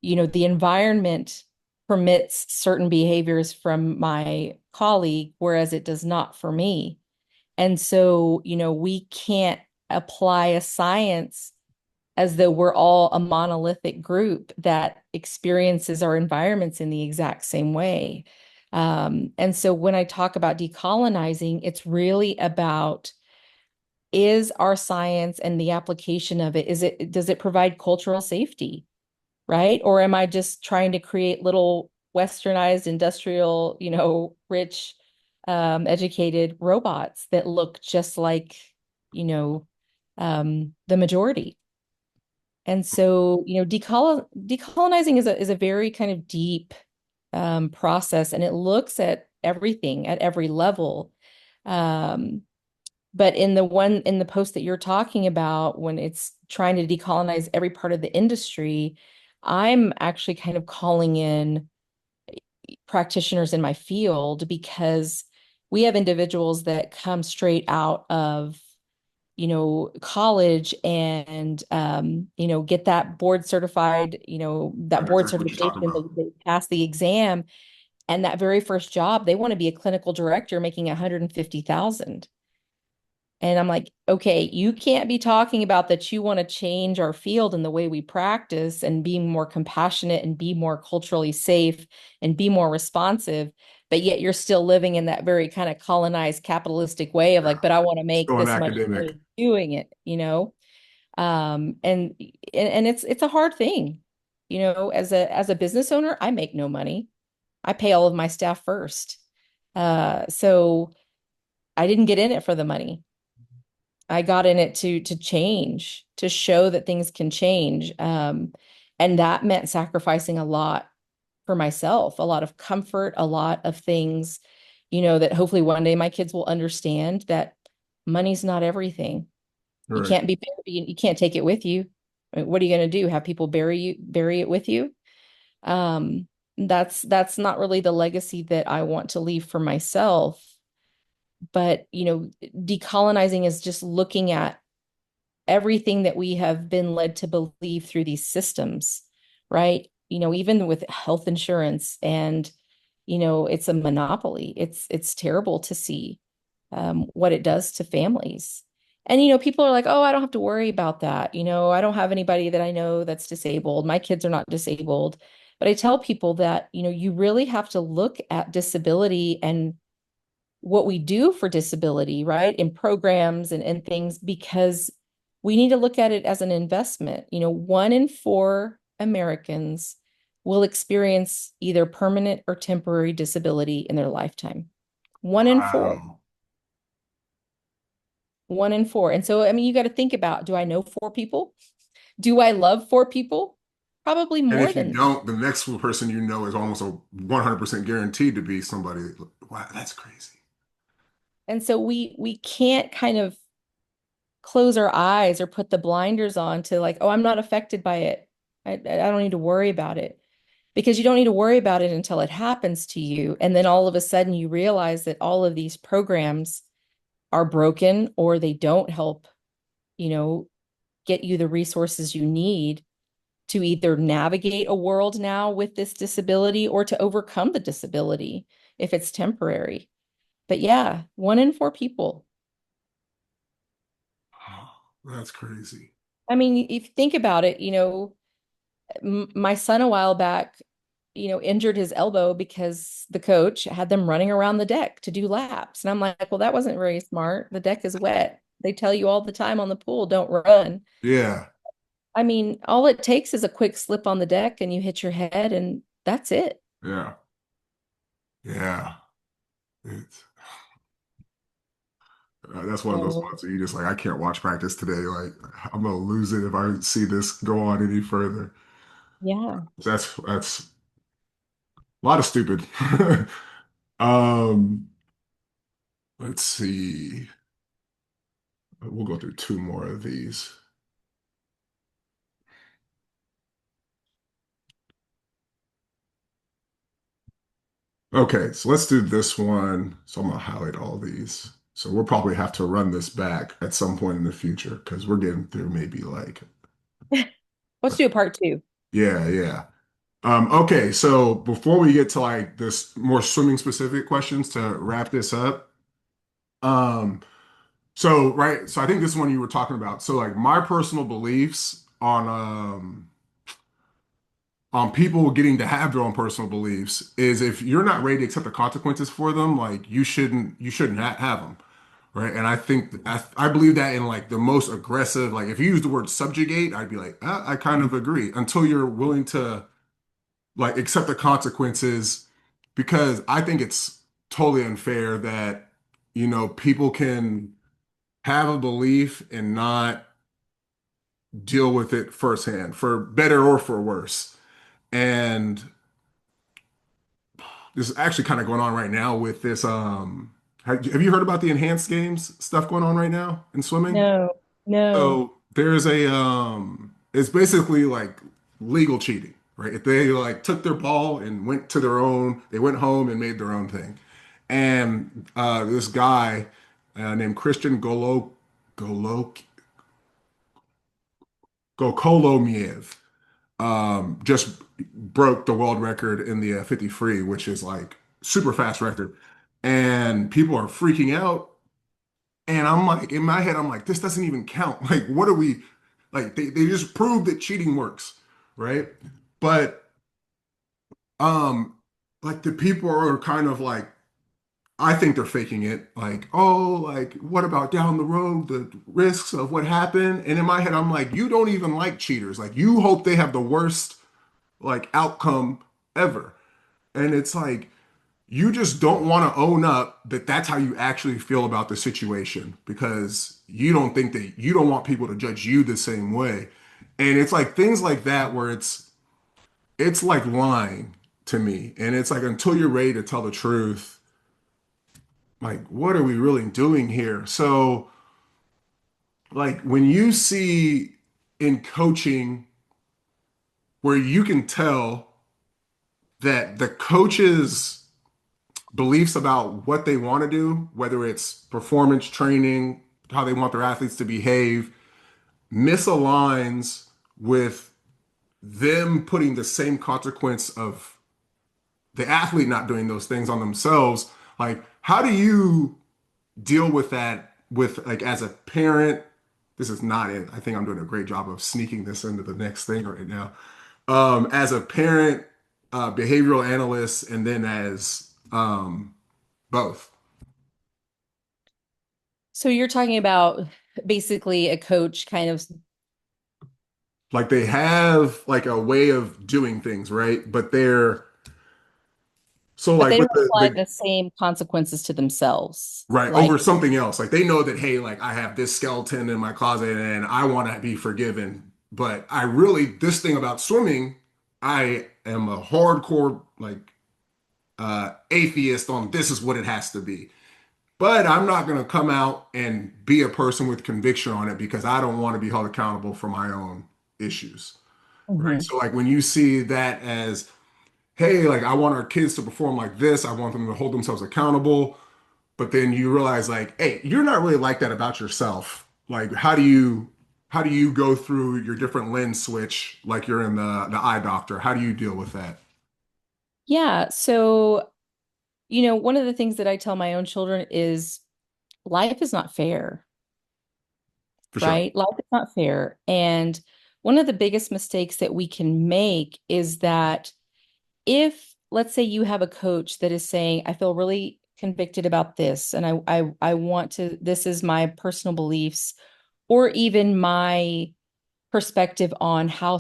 the environment permits certain behaviors from my colleague, whereas it does not for me. And so, we can't apply a science as though we're all a monolithic group that experiences our environments in the exact same way. And so when I talk about decolonizing, it's really about, is our science and the application of it, does it provide cultural safety, right? Or am I just trying to create little westernized, industrial, rich, educated robots that look just like, you know, the majority? And so, decolonizing is a very kind of deep process, and it looks at everything at every level. Um, but in the post that you're talking about, when it's trying to decolonize every part of the industry, I'm actually kind of calling in practitioners in my field because we have individuals that come straight out of college and get that board certified, that right. board Exactly what you're talking certification, about. they pass the exam, and that very first job, they want to be a clinical director making 150,000. And I'm like, okay, you can't be talking about that you want to change our field and the way we practice and be more compassionate and be more culturally safe and be more responsive, but yet you're still living in that very kind of colonized capitalistic way of Yeah. like, but I want to make Still an this much academic. money doing it. And it's a hard thing. As a business owner, I make no money. I pay all of my staff first. So I didn't get in it for the money. I got in it to change, to show that things can change. And that meant sacrificing a lot for myself, a lot of comfort, a lot of things, that hopefully one day my kids will understand that money's not everything. You Right. can't be, you can't take it with you. I mean, what are you going to do? Have people bury it with you? Um, that's not really the legacy that I want to leave for myself. But, decolonizing is just looking at everything that we have been led to believe through these systems, right? Even with health insurance and, it's a monopoly. It's terrible to see what it does to families. And, people are like, oh, I don't have to worry about that. I don't have anybody that I know that's disabled. My kids are not disabled. But I tell people that, you really have to look at disability and what we do for disability, right? In programs and things, because we need to look at it as an investment. 1 in 4 Americans will experience either permanent or temporary disability in their lifetime. 1 in 4. Wow. 1 in 4. And so, I mean, you got to think about, do I know 4 people? Do I love 4 people? Probably And more if you than. don't, the next person you know is almost a 100% guaranteed to be somebody. Wow, that's crazy. And so we can't kind of close our eyes or put the blinders on to like, oh, I'm not affected by it. I don't need to worry about it, because you don't need to worry about it until it happens to you. And then all of a sudden you realize that all of these programs are broken, or they don't help, you know, get you the resources you need to either navigate a world now with this disability or to overcome the disability if it's temporary. But yeah, 1 in 4 people. That's crazy. I mean, if you think about it, my son a while back, injured his elbow because the coach had them running around the deck to do laps. And I'm like, well, that wasn't very smart. The deck is wet. They tell you all the time on the pool, don't run. Yeah, I mean, all it takes is a quick slip on the deck and you hit your head, and that's it. yeah, yeah. It's that's one of those So, ones that you just like, I can't watch practice today. Like, I'm gonna lose it if I see this go on any further. yeah. That's a lot of stupid. Um, let's see. We'll go through two more of these. Okay, so let's do this one. So I'm gonna highlight all these. So we'll probably have to run this back at some point in the future because we're getting through maybe like, Let's do a part two. yeah, yeah. Okay, so before we get to like this more swimming specific questions to wrap this up, um, so I think this one you were talking about. So like my personal beliefs on people getting to have their own personal beliefs is if you're not ready to accept the consequences for them, like you shouldn't have them, right? And I think I believe that in like the most aggressive, like if you use the word subjugate, I'd be like, I kind of agree until you're willing to like accept the consequences, because I think it's totally unfair that people can have a belief and not deal with it firsthand, for better or for worse. And this is actually kind of going on right now with this. Have you heard about the enhanced games stuff going on right now in swimming? No, no. So there's it's basically like legal cheating, right? If they like took their ball and they went home and made their own thing. And this guy named Christian Golo, Gokolomiev just broke the world record in the 50 free, which is like super fast record. And people are freaking out. And I'm like, in my head, I'm like, this doesn't even count. Like, what are we like? They just proved that cheating works, right? But um, like the people are kind of like, I think they're faking it. Like, oh, like what about down the road, the risks of what happened? And in my head, I'm like, you don't even like cheaters. Like, you hope they have the worst like outcome ever. And it's like you just don't want to own up that that's how you actually feel about the situation, because you don't want people to judge you the same way. And it's like things like that where it's like lying to me. And it's like until you're ready to tell the truth, like what are we really doing here? So like when you see in coaching where you can tell that the coach's beliefs about what they want to do, whether it's performance training, how they want their athletes to behave, misaligns with them putting the same consequence of the athlete not doing those things on themselves? Like, how do you deal with that with like as a parent? This is not it. I think I'm doing a great job of sneaking this into the next thing right now. As a parent, behavioral analyst, and then as both. So you're talking about basically a coach kind of, Like they have like a way of doing things, right? But they're so but like they with don't apply the the same consequences to themselves, right right? over something else. Like they know that, hey, like I have this skeleton in my closet and I want to be forgiven. But I really, this thing about swimming, I am a hardcore like atheist on this is what it has to be. But I'm not going to come out and be a person with conviction on it because I don't want to be held accountable for my own issues. Right. Hmm. So like when you see that as, hey, like I want our kids to perform like this, I want them to hold themselves accountable. But then you realize like, hey, you're not really like that about yourself. Like, how do you go through your different lens switch like you're in the eye doctor? How do you deal with that? Yeah. So, one of the things that I tell my own children is life is not fair, For sure. right? Life is not fair. And one of the biggest mistakes that we can make is that if, let's say, you have a coach that is saying, I feel really convicted about this, and I want to, this is my personal beliefs, or even my perspective on how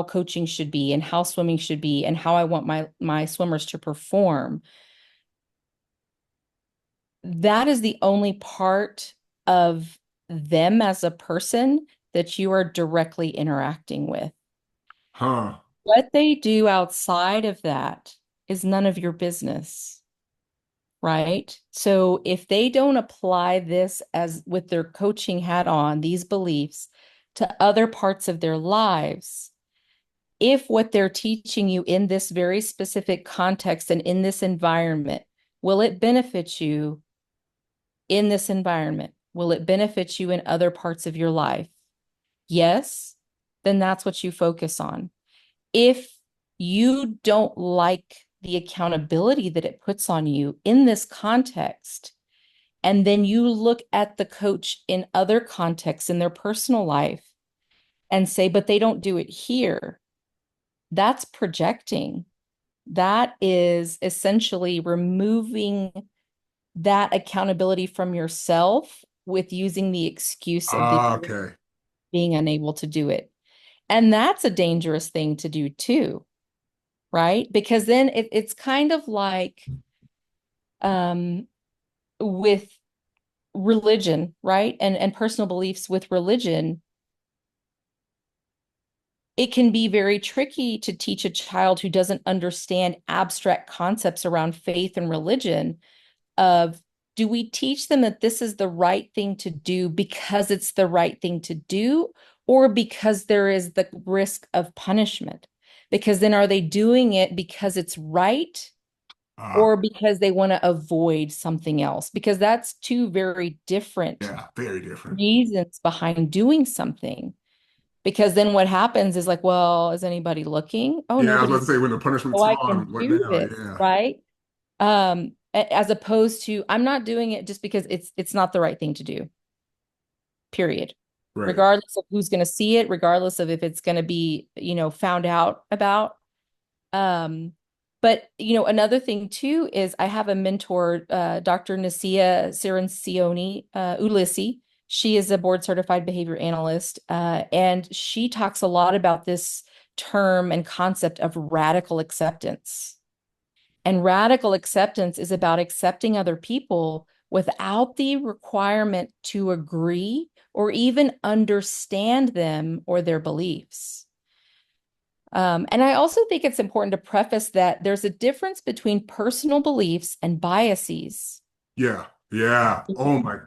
coaching should be, and how swimming should be, and how I want my swimmers to perform. That is the only part of them as a person that you are directly interacting with. Huh. What they do outside of that is none of your business, right? So if they don't apply this as with their coaching hat on, these beliefs to other parts of their lives, if what they're teaching you in this very specific context and in this environment, will it benefit you in this environment? Will it benefit you in other parts of your life? Yes, then that's what you focus on. If you don't like the accountability that it puts on you in this context, and then you look at the coach in other contexts in their personal life and say, but they don't do it here, that's projecting. That is essentially removing that accountability from yourself with using the excuse of the Okay. being unable to do it. And that's a dangerous thing to do too, right? Because then it's kind of like um, with religion, right? And personal beliefs with religion, it can be very tricky to teach a child who doesn't understand abstract concepts around faith and religion of, do we teach them that this is the right thing to do because it's the right thing to do, or because there is the risk of punishment? Because then are they doing it because it's right, Uh, or because they want to avoid something else? Because that's two very different yeah, very different. reasons behind doing something. Because then what happens is like, well, is anybody looking? Oh, Yeah, I was about nobody's. to say when the punishment's Oh, I can gone, what do now? this, Yeah. right? As opposed to, I'm not doing it just because it's not the right thing to do, period. Right. Regardless of who's going to see it, regardless of if it's going to be, found out about. Um, but another thing too is I have a mentor, Dr. Nasia Cirincione, Ulysses. She is a board certified behavior analyst, and she talks a lot about this term and concept of radical acceptance. And radical acceptance is about accepting other people without the requirement to agree or even understand them or their beliefs. And I also think it's important to preface that there's a difference between personal beliefs and biases, Yeah. Yeah. Oh my.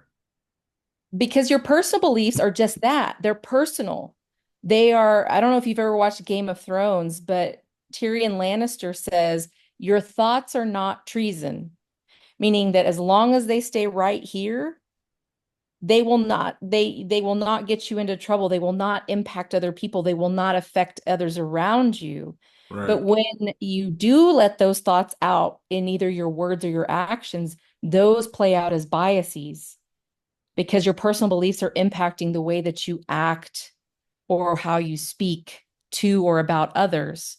because your personal beliefs are just that, they're personal. They are, I don't know if you've ever watched Game of Thrones, but Tyrion Lannister says, your thoughts are not treason, meaning that as long as they stay right here, they will not get you into trouble. They will not impact other people. They will not affect others around you. Right. But when you do let those thoughts out in either your words or your actions, those play out as biases because your personal beliefs are impacting the way that you act or how you speak to or about others.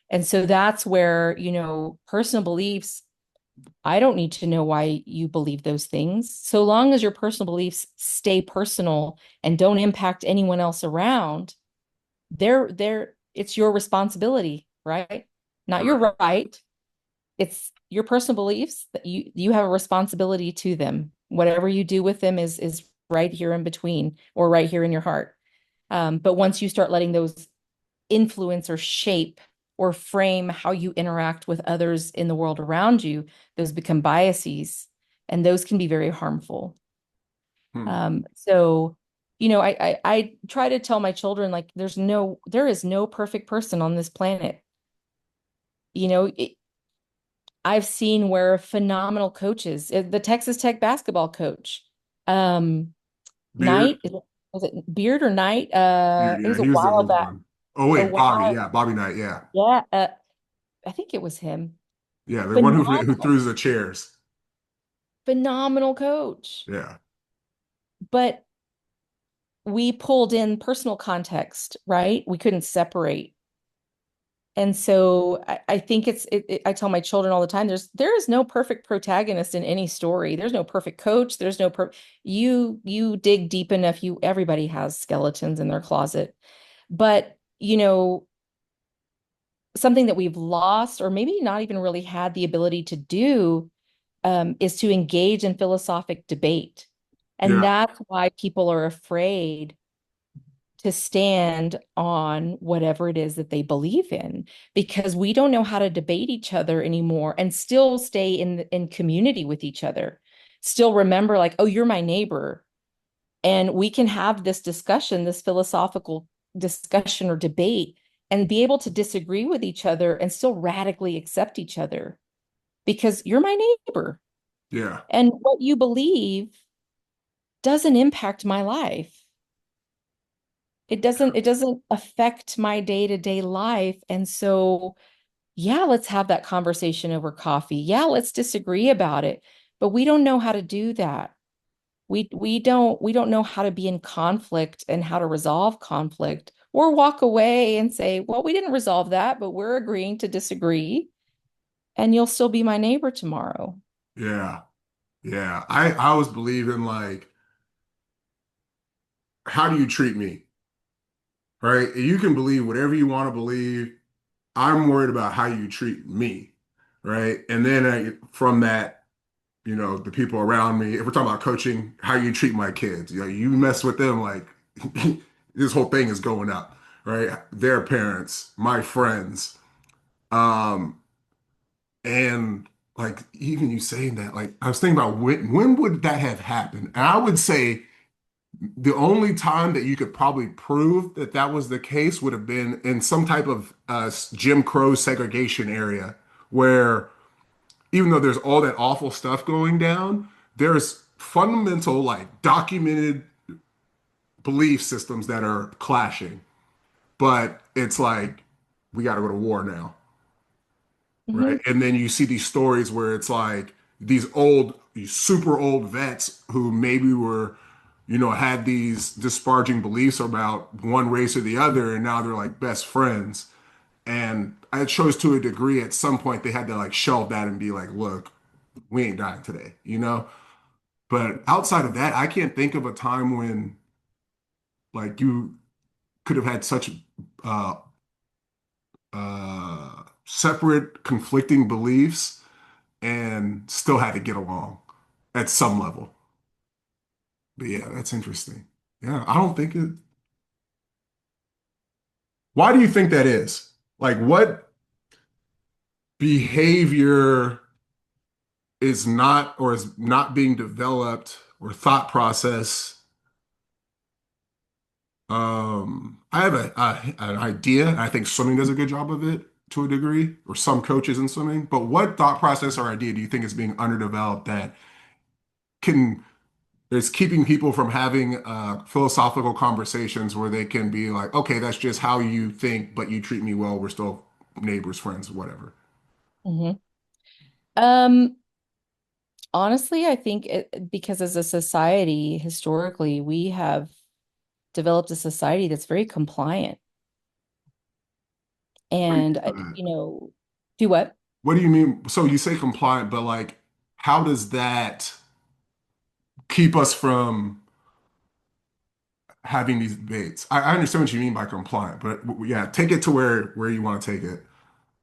And so that's where, personal beliefs, I don't need to know why you believe those things. So long as your personal beliefs stay personal and don't impact anyone else around, it's your responsibility, right? Not Right. your right. It's your personal beliefs that you have a responsibility to them. Whatever you do with them is right here in between or right here in your heart. But once you start letting those influence or shape or frame how you interact with others in the world around you, those become biases, and those can be very harmful. Hmm. So, I try to tell my children like there is no perfect person on this planet. You know, it, I've seen where phenomenal coaches, the Texas Tech basketball coach, um, Beard. Knight, was it Beard or Knight? Beard. It Yeah, was a he was the while old back. one. Oh A wait, Bobby. while, Yeah, Bobby Knight. Yeah. yeah. I think it was him. Yeah, the one who Phenomenal, threw the chairs. phenomenal coach. Yeah. But we pulled in personal context, right? We couldn't separate. And so I think I tell my children all the time, there is no perfect protagonist in any story. There's no perfect coach. There's no you dig deep enough, everybody has skeletons in their closet. But, something that we've lost or maybe not even really had the ability to do is to engage in philosophic debate. And Yeah. that's why people are afraid to stand on whatever it is that they believe in, because we don't know how to debate each other anymore and still stay in community with each other. Still remember, like, oh, you're my neighbor. And we can have this discussion, this philosophical discussion or debate, and be able to disagree with each other and still radically accept each other because you're my neighbor. Yeah. And what you believe doesn't impact my life. It doesn't affect my day-to-day life. And so, yeah, let's have that conversation over coffee. Yeah, let's disagree about it. But we don't know how to do that. We don't know how to be in conflict and how to resolve conflict or walk away and say, well, we didn't resolve that, but we're agreeing to disagree, and you'll still be my neighbor tomorrow. Yeah. Yeah. I always believe in like, how do you treat me? Right? You can believe whatever you want to believe. I'm worried about how you treat me. Right. And then from that, the people around me, if we're talking about coaching, how you treat my kids, you mess with them, like this whole thing is going up, right? Their parents, my friends. Um, and like even you saying that, like I was thinking about when would that have happened? And I would say the only time that you could probably prove that that was the case would have been in some type of Jim Crow segregation area where even though there's all that awful stuff going down, there's fundamental, like documented belief systems that are clashing. But it's like, we got to go to war now, right? Mhm. And then you see these stories where it's like these super old vets who maybe were, had these disparaging beliefs about one race or the other, and now they're like best friends. And it shows to a degree at some point they had to like shelve that and be like, look, we ain't dying today, you know? But outside of that, I can't think of a time when like you could have had such uh separate conflicting beliefs and still had to get along at some level. But yeah, that's interesting. Yeah, I don't think it. Why do you think that is? Like, what behavior is not being developed or thought process I have an idea, and I think swimming does a good job of it to a degree, or some coaches in swimming. But what thought process or idea do you think is being underdeveloped that can is keeping people from having philosophical conversations where they can be like, okay, that's just how you think, but you treat me well. We're still neighbors, friends, whatever. Hmm. Um, Honestly, I think because as a society, historically, we have developed a society that's very compliant. What do And, you mean by that? do what? What do you mean? So you say compliant, but like, how does that keep us from having these debates? I understand what you mean by compliant, but yeah, take it to where you want to take it.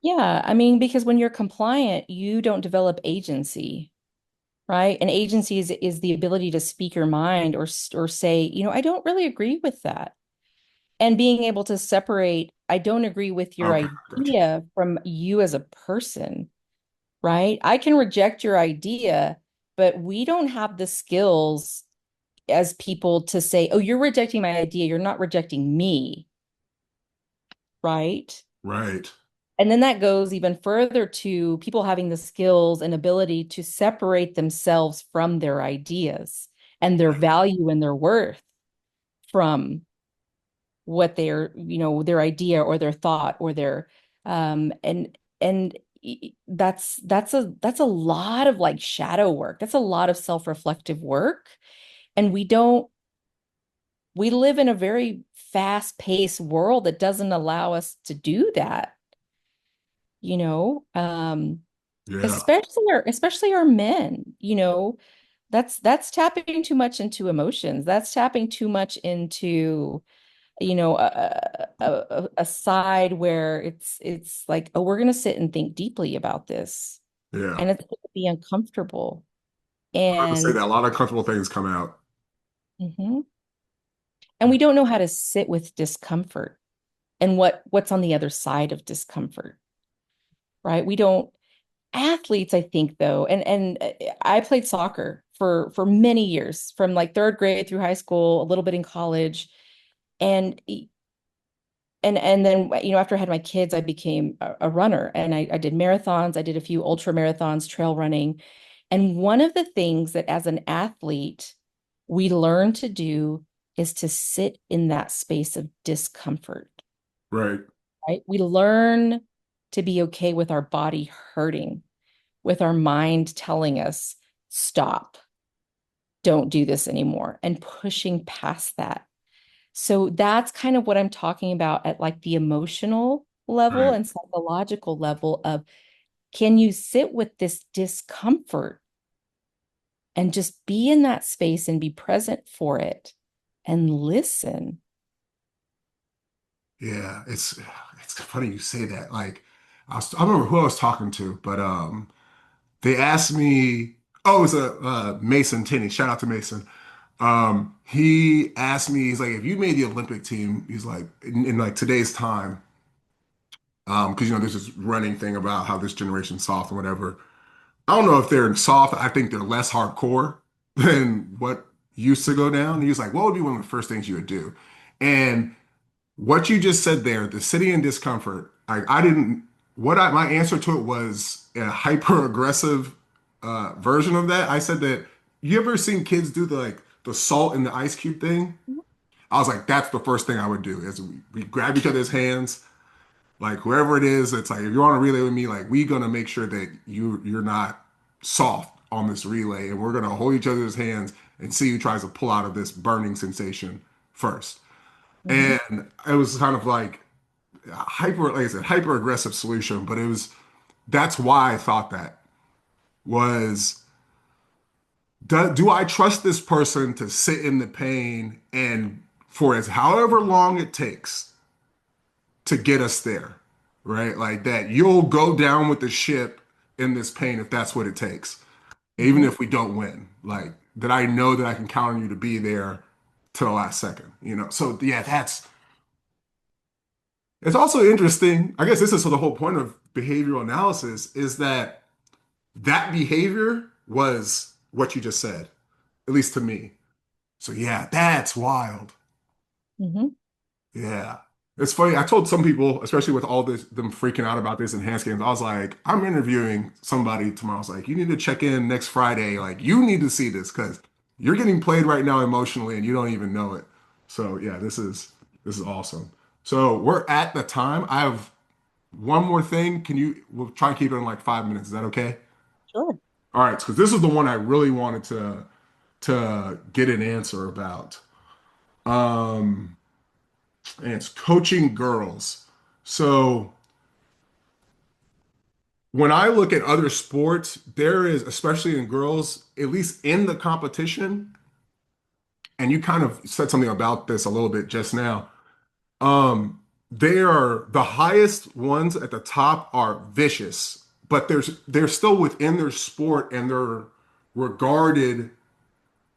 Yeah, I mean, because when you're compliant, you don't develop agency, right? And agency is the ability to speak your mind or say, I don't really agree with that. And being able to separate, I don't agree with your Okay, gotcha. idea from you as a person, right? I can reject your idea, but we don't have the skills as people to say, oh, you're rejecting my idea, you're not rejecting me, right? Right. And then that goes even further to people having the skills and ability to separate themselves from their ideas and their value and their worth from what their idea or their thought or their and that's a lot of like shadow work. That's a lot of self-reflective work. And we live in a very fast-paced world that doesn't allow us to do that, you know. Yeah. Especially our men, that's tapping too much into emotions. That's tapping too much into a side where it's like, oh, we're going to sit and think deeply about this, Yeah. and it's going to be uncomfortable. I would say And that a lot of comfortable things come out. Mhm. And we don't know how to sit with discomfort and what's on the other side of discomfort, right? We don't Athletes, I think, though, and I played soccer for many years, from like third grade through high school, a little bit in college, and and then after I had my kids, I became a runner, and I did marathons. I did a few ultra marathons, trail running, and one of the things that as an athlete we learn to do is to sit in that space of discomfort, Right. right? We learn to be okay with our body hurting, with our mind telling us, stop, don't do this anymore, and pushing past that. So that's kind of what I'm talking about at like the emotional level Right. and psychological level of, can you sit with this discomfort and just be in that space and be present for it and listen? Yeah. It's funny you say that. Like, I don't remember who I was talking to, but they asked me. Oh, it was a Mason Tinney. Shout out to Mason. He asked me. He's like, if you made the Olympic team, he's like, in like today's time, because there's this running thing about how this generation's soft and whatever. I don't know if they're soft. I think they're less hardcore than what used to go down. He was like, what would be one of the first things you would do? And what you just said there, the city in discomfort, I didn't, my answer to it was a hyper aggressive version of that. I said that, you ever seen kids do the salt in the ice cube thing? I was like, that's the first thing I would do is we grab each other's hands, like whoever it is, it's like if you're on a relay with me, like we gonna make sure that you're not soft on this relay, and we're gonna hold each other's hands and see who tries to pull out of this burning sensation first. Mhm. And it was kind of like hyper, like I said, hyper aggressive solution, but that's why I thought that was, do I trust this person to sit in the pain and for as however long it takes to get us there, right? Like that you'll go down with the ship in this pain if that's what it takes, even Mhm. if we don't win. Like that I know that I can count on you to be there to the last second. So yeah, it's also interesting. I guess this is the whole point of behavioral analysis is that behavior was what you just said, at least to me. So yeah, that's wild. Mhm. Yeah. It's funny. I told some people, especially with all this, them freaking out about this enhanced games, I was like, I'm interviewing somebody tomorrow. I was like, you need to check in next Friday. Like, you need to see this because you're getting played right now emotionally and you don't even know it. So yeah, this is awesome. So we're at the time. I have one more thing. We'll try and keep it in like 5 minutes. Is that okay? Sure. All right, because this is the one I really wanted to get an answer about. Um, and it's coaching girls. So when I look at other sports, there is, especially in girls, at least in the competition, and you kind of said something about this a little bit just now. They are the highest ones at the top are vicious, but they're still within their sport and they're regarded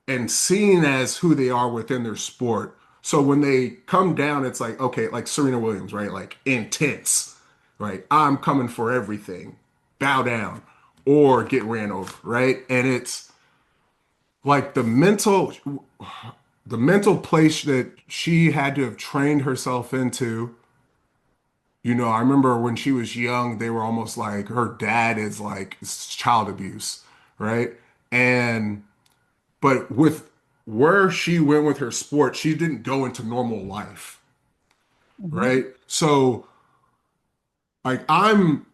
and seen as who they are within their sport. So when they come down, it's like, okay, like Serena Williams, right? Like intense, right? I'm coming for everything, bow down or get ran over, right? And it's like the mental place that she had to have trained herself into. I remember when she was young, they were almost like her dad is like it's child abuse, right? And but with where she went with her sport, she didn't go into normal life, Mhm. right? So, like, I'm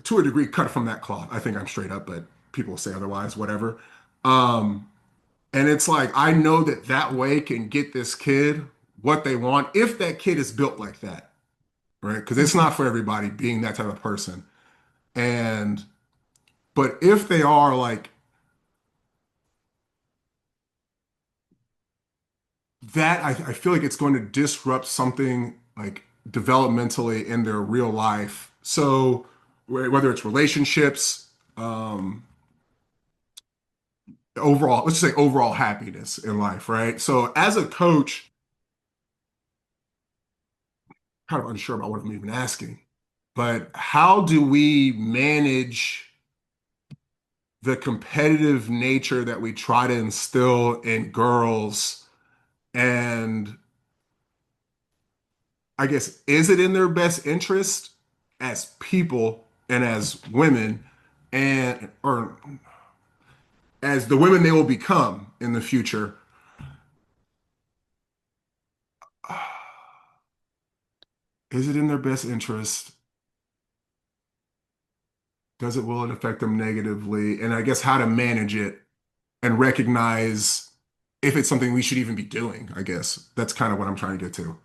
to a degree cut from that cloth. I think I'm straight up, but people say otherwise, whatever. Um, and it's like, I know that that way can get this kid what they want if that kid is built like that, right? Because it's Mhm. not for everybody being that type of person. And, but if they are like, that I feel like it's going to disrupt something like developmentally in their real life. So whether it's relationships, overall, let's just say overall happiness in life, right? So as a coach, kind of unsure about what I'm even asking, but how do we manage the competitive nature that we try to instill in girls? And I guess, is it in their best interest as people and as women and or as the women they will become in the future? Is it in their best interest? Will it affect them negatively? And I guess how to manage it and recognize if it's something we should even be doing, I guess. That's kind of what I'm trying to get to.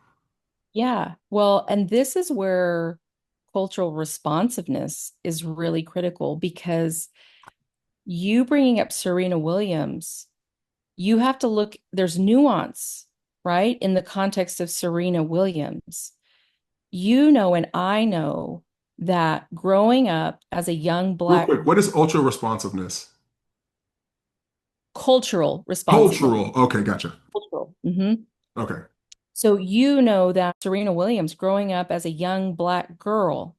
Yeah. Well, and this is where cultural responsiveness is really critical because you bringing up Serena Williams, you have to look, there's nuance, right? In the context of Serena Williams. You know, and I know that growing up as a young Real Black quick, what is ultra responsiveness? cultural responsiveness. Cultural. Okay, gotcha. Cultural. Mhm. Okay. So you know that Serena Williams, growing up as a young Black girl,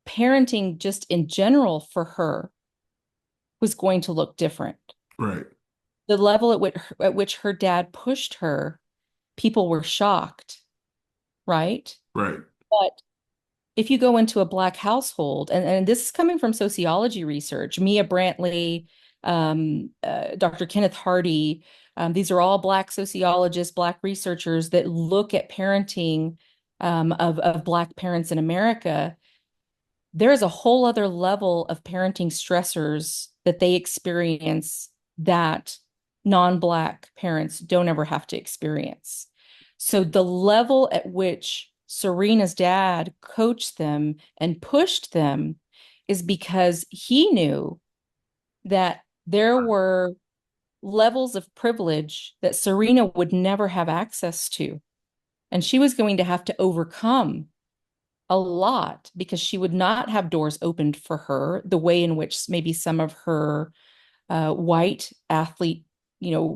parenting just in general for her was going to look different. Right. The level at which her dad pushed her, people were shocked, right? Right. But if you go into a Black household, and this is coming from sociology research, Mia Brantley, Dr. Kenneth Hardy, these are all Black sociologists, Black researchers that look at parenting of Black parents in America. There is a whole other level of parenting stressors that they experience that non-Black parents don't ever have to experience. So the level at which Serena's dad coached them and pushed them is because he knew that there were levels of privilege that Serena would never have access to. And she was going to have to overcome a lot because she would not have doors opened for her the way in which maybe some of her white athlete,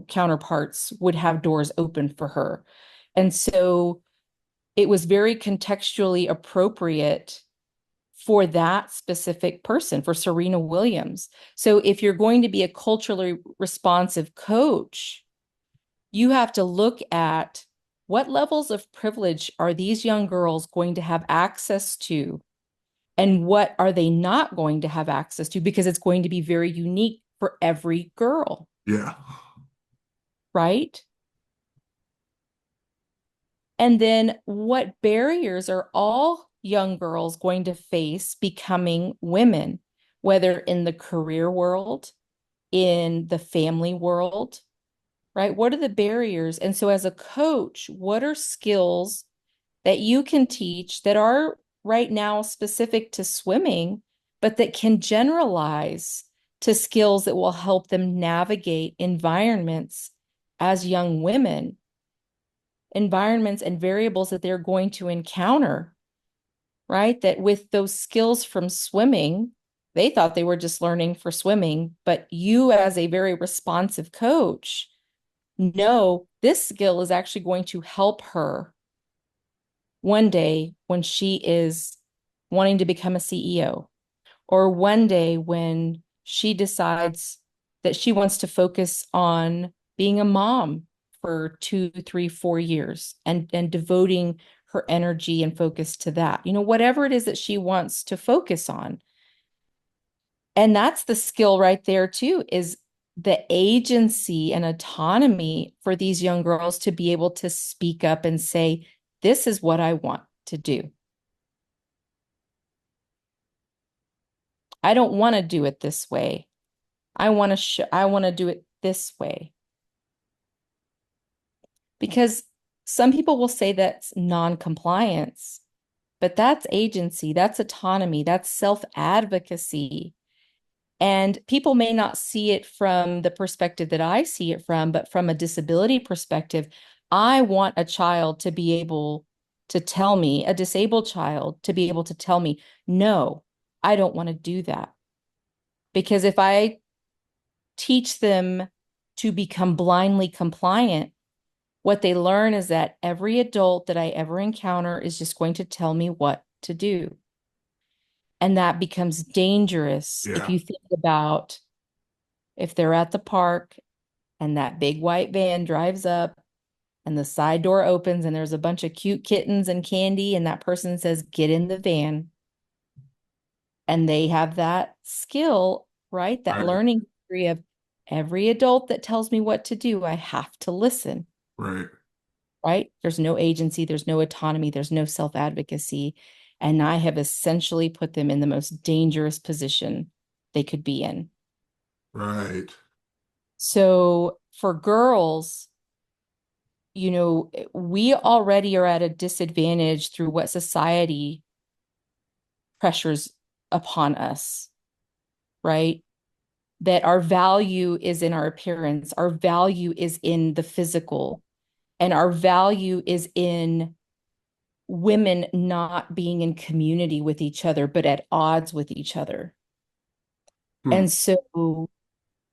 counterparts would have doors open for her. And so it was very contextually appropriate for that specific person, for Serena Williams. So if you're going to be a culturally responsive coach, You have to look at what levels of privilege are these young girls going to have access to, and what are they not going to have access to, because it's going to be very unique for every girl, Yeah. right? And then what barriers are all young girls going to face becoming women, whether in the career world, in the family world, right? What are the barriers? And so, as a coach, what are skills that you can teach that are right now specific to swimming, but that can generalize to skills that will help them navigate environments as young women, environments and variables that they're going to encounter, right? That with those skills from swimming, they thought they were just learning for swimming, but you, as a very responsive coach, know this skill is actually going to help her one day when she is wanting to become a CEO, or one day when she decides that she wants to focus on being a mom for 2, 3, 4 years and devoting her energy and focus to that. Whatever it is that she wants to focus on. And that's the skill right there too, is the agency and autonomy for these young girls to be able to speak up and say, this is what I want to do. I don't want to do it this way. I want to do it this way. Because some people will say that's non-compliance, but that's agency, that's autonomy, that's self-advocacy. And people may not see it from the perspective that I see it from, but from a disability perspective, I want a child to be able to tell me, a disabled child to be able to tell me, no, I don't want to do that. Because if I teach them to become blindly compliant, what they learn is that every adult that I ever encounter is just going to tell me what to do. And that becomes dangerous if Yeah. you think about if they're at the park and that big white van drives up and the side door opens and there's a bunch of cute kittens and candy, and that person says, get in the van. And they have that skill, right? That Right. learning history of every adult that tells me what to do, I have to listen, Right. right? There's no agency, there's no autonomy, there's no self-advocacy. And I have essentially put them in the most dangerous position they could be in. Right. So for girls, we already are at a disadvantage through what society pressures upon us, right? That our value is in our appearance, our value is in the physical, and our value is in women not being in community with each other, but at odds with each other. Hmm. And so,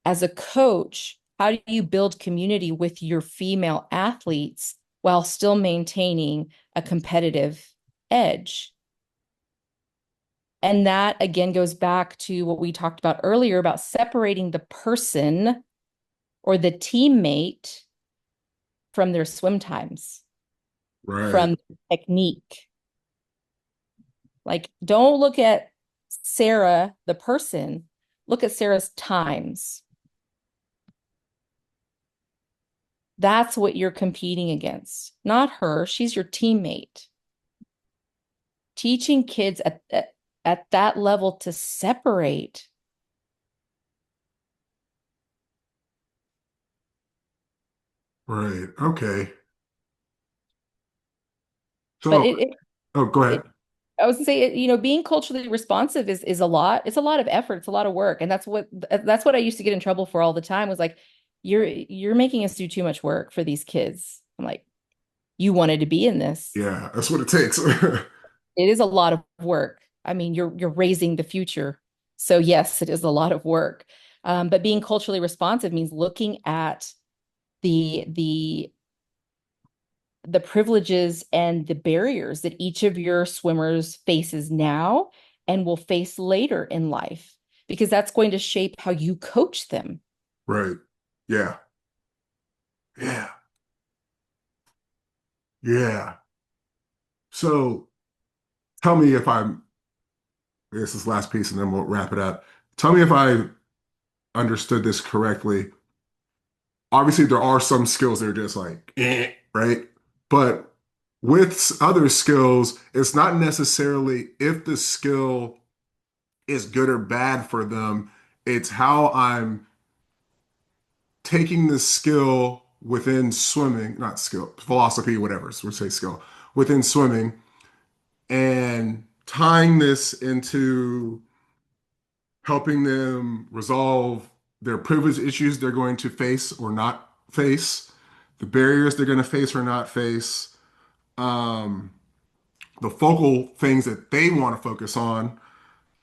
as a coach, how do you build community with your female athletes while still maintaining a competitive edge? And that again goes back to what we talked about earlier about separating the person or the teammate from their swim times, Right. from technique. Like, don't look at Sarah, the person, look at Sarah's times. That's what you're competing against, not her. She's your teammate. Teaching kids at that level to separate. Right. Okay. But So, oh, go ahead. it I was gonna say, being culturally responsive is a lot. It's a lot of effort. It's a lot of work, and that's what I used to get in trouble for all the time. Was like, you're making us do too much work for these kids. I'm like, you wanted to be in this. Yeah, that's what it takes. It is a lot of work. I mean, you're raising the future, so yes, it is a lot of work. But being culturally responsive means looking at the the the privileges and the barriers that each of your swimmers faces now and will face later in life, because that's going to shape how you coach them. Right. Yeah. Yeah. Yeah. So tell me if this is the last piece and then we'll wrap it up. Tell me if I understood this correctly. Obviously, there are some skills that are just like, right? But with other skills, it's not necessarily if the skill is good or bad for them, it's how I'm taking this skill within swimming, not skill, philosophy, whatever, so we'll say skill, within swimming and tying this into helping them resolve their privilege issues they're going to face or not face, the barriers they're going to face or not face, um, the focal things that they want to focus on,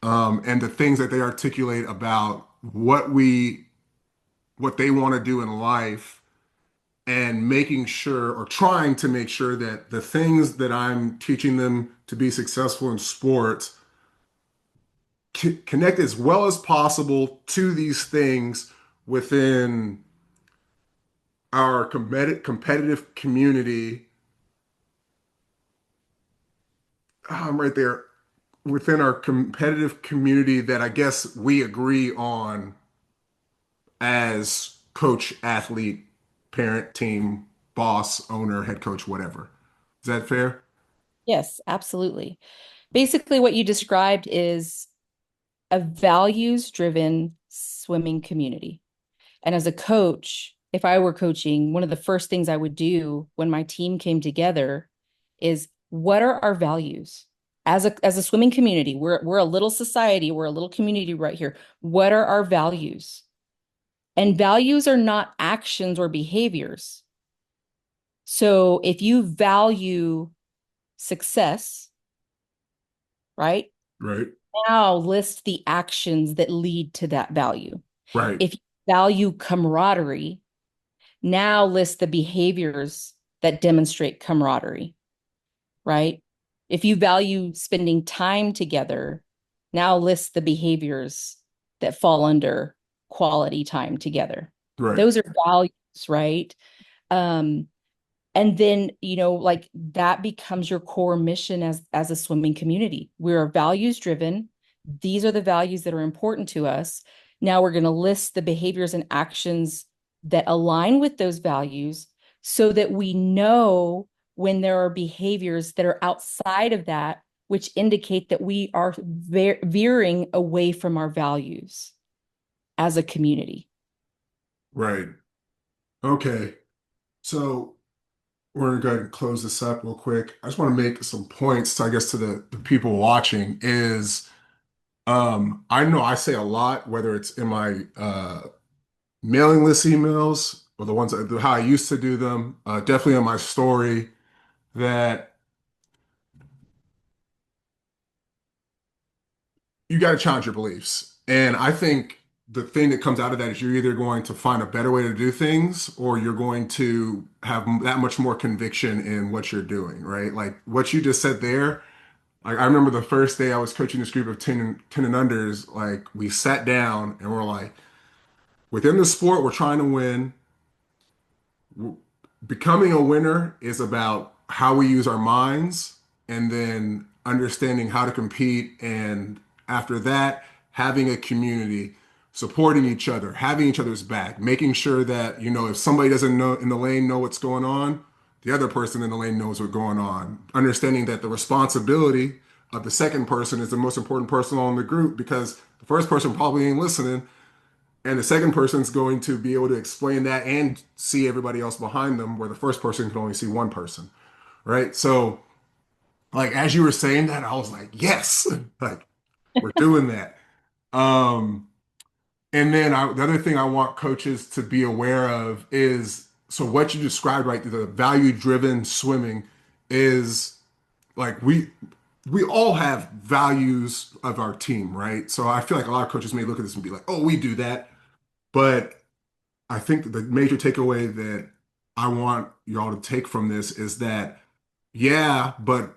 and the things that they articulate about what they want to do in life, and making sure or trying to make sure that the things that I'm teaching them to be successful in sports connect as well as possible to these things within our competitive community. I'm right there within our competitive community that I guess we agree on as coach, athlete, parent, team, boss, owner, head coach, whatever. Is that fair? Yes, absolutely. Basically, what you described is a values-driven swimming community. And as a coach, if I were coaching, one of the first things I would do when my team came together is what are our values? As a swimming community, we're a little society, we're a little community right here. What are our values? And values are not actions or behaviors. So if you value success, right? Right. Now list the actions that lead to that value. Right. If you value camaraderie, now list the behaviors that demonstrate camaraderie, right? If you value spending time together, now list the behaviors that fall under quality time together. Right. Those are values, right? Um, and then, like that becomes your core mission as a swimming community. We're values driven. These are the values that are important to us. Now we're going to list the behaviors and actions that align with those values so that we know when there are behaviors that are outside of that, which indicate that we are veering away from our values as a community. Right. Okay. So we're gonna go ahead and close this up real quick. I just want to make some points, I guess, to the people watching is I know I say a lot, whether it's in my mailing list emails or the ones that, how I used to do them, definitely on my story, that you got to challenge your beliefs. And I think the thing that comes out of that is you're either going to find a better way to do things or you're going to have that much more conviction in what you're doing, right? Like what you just said there. Like I remember the first day I was coaching this group of 10 and unders, like we sat down and we're like, within the sport, we're trying to win. Becoming a winner is about how we use our minds and then understanding how to compete. And after that, having a community, supporting each other, having each other's back, making sure that, if somebody doesn't know in the lane know what's going on, the other person in the lane knows what's going on. Understanding that the responsibility of the second person is the most important person on the group because the first person probably ain't listening and the second person's going to be able to explain that and see everybody else behind them, where the first person can only see one person, right? So, like as you were saying that, I was like, yes, like we're doing that. Um, and then the other thing I want coaches to be aware of is so what you described, right? The value-driven swimming is like we all have values of our team, right? So I feel like a lot of coaches may look at this and be like, "Oh, we do that," but I think the major takeaway that I want y'all to take from this is that, yeah, but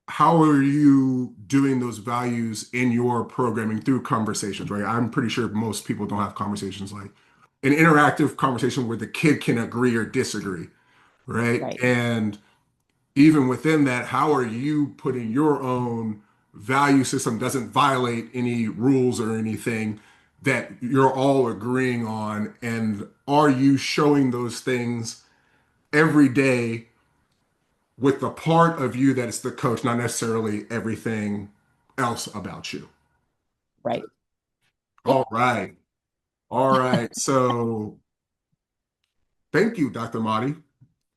how are you doing those values in your programming through conversations, right? I'm pretty sure most people don't have conversations like an interactive conversation where the kid can agree or disagree, right? Right. And even within that, how are you putting your own value system doesn't violate any rules or anything that you're all agreeing on? And are you showing those things every day with the part of you that is the coach, not necessarily everything else about you? Right. Yep. All right. All right. So thank you, Dr. Madi.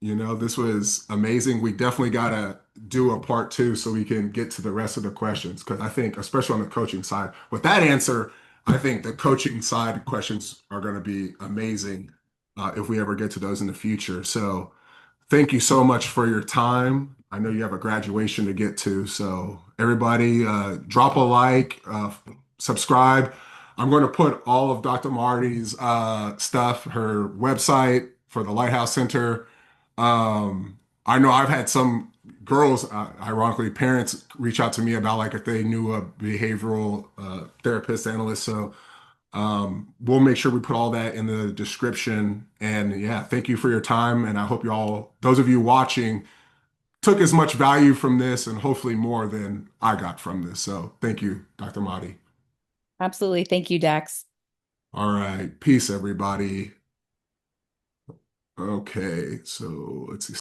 This was amazing. We definitely got to do a part two so we can get to the rest of the questions because I think, especially on the coaching side, with that answer, I think the coaching side questions are going to be amazing if we ever get to those in the future. So, thank you so much for your time. I know you have a graduation to get to. So, everybody, drop a like, subscribe. I'm going to put all of Dr. Marty's stuff, her website for the Lighthouse Center. I know I've had some girls, ironically, parents reach out to me about like if they knew a behavioral therapist analyst. So we'll make sure we put all that in the description. And yeah, thank you for your time. And I hope you all, those of you watching, took as much value from this and hopefully more than I got from this. So thank you, Dr. Mahdi. Absolutely. Thank you, Dax. All right. Peace, everybody. Okay. So let's see.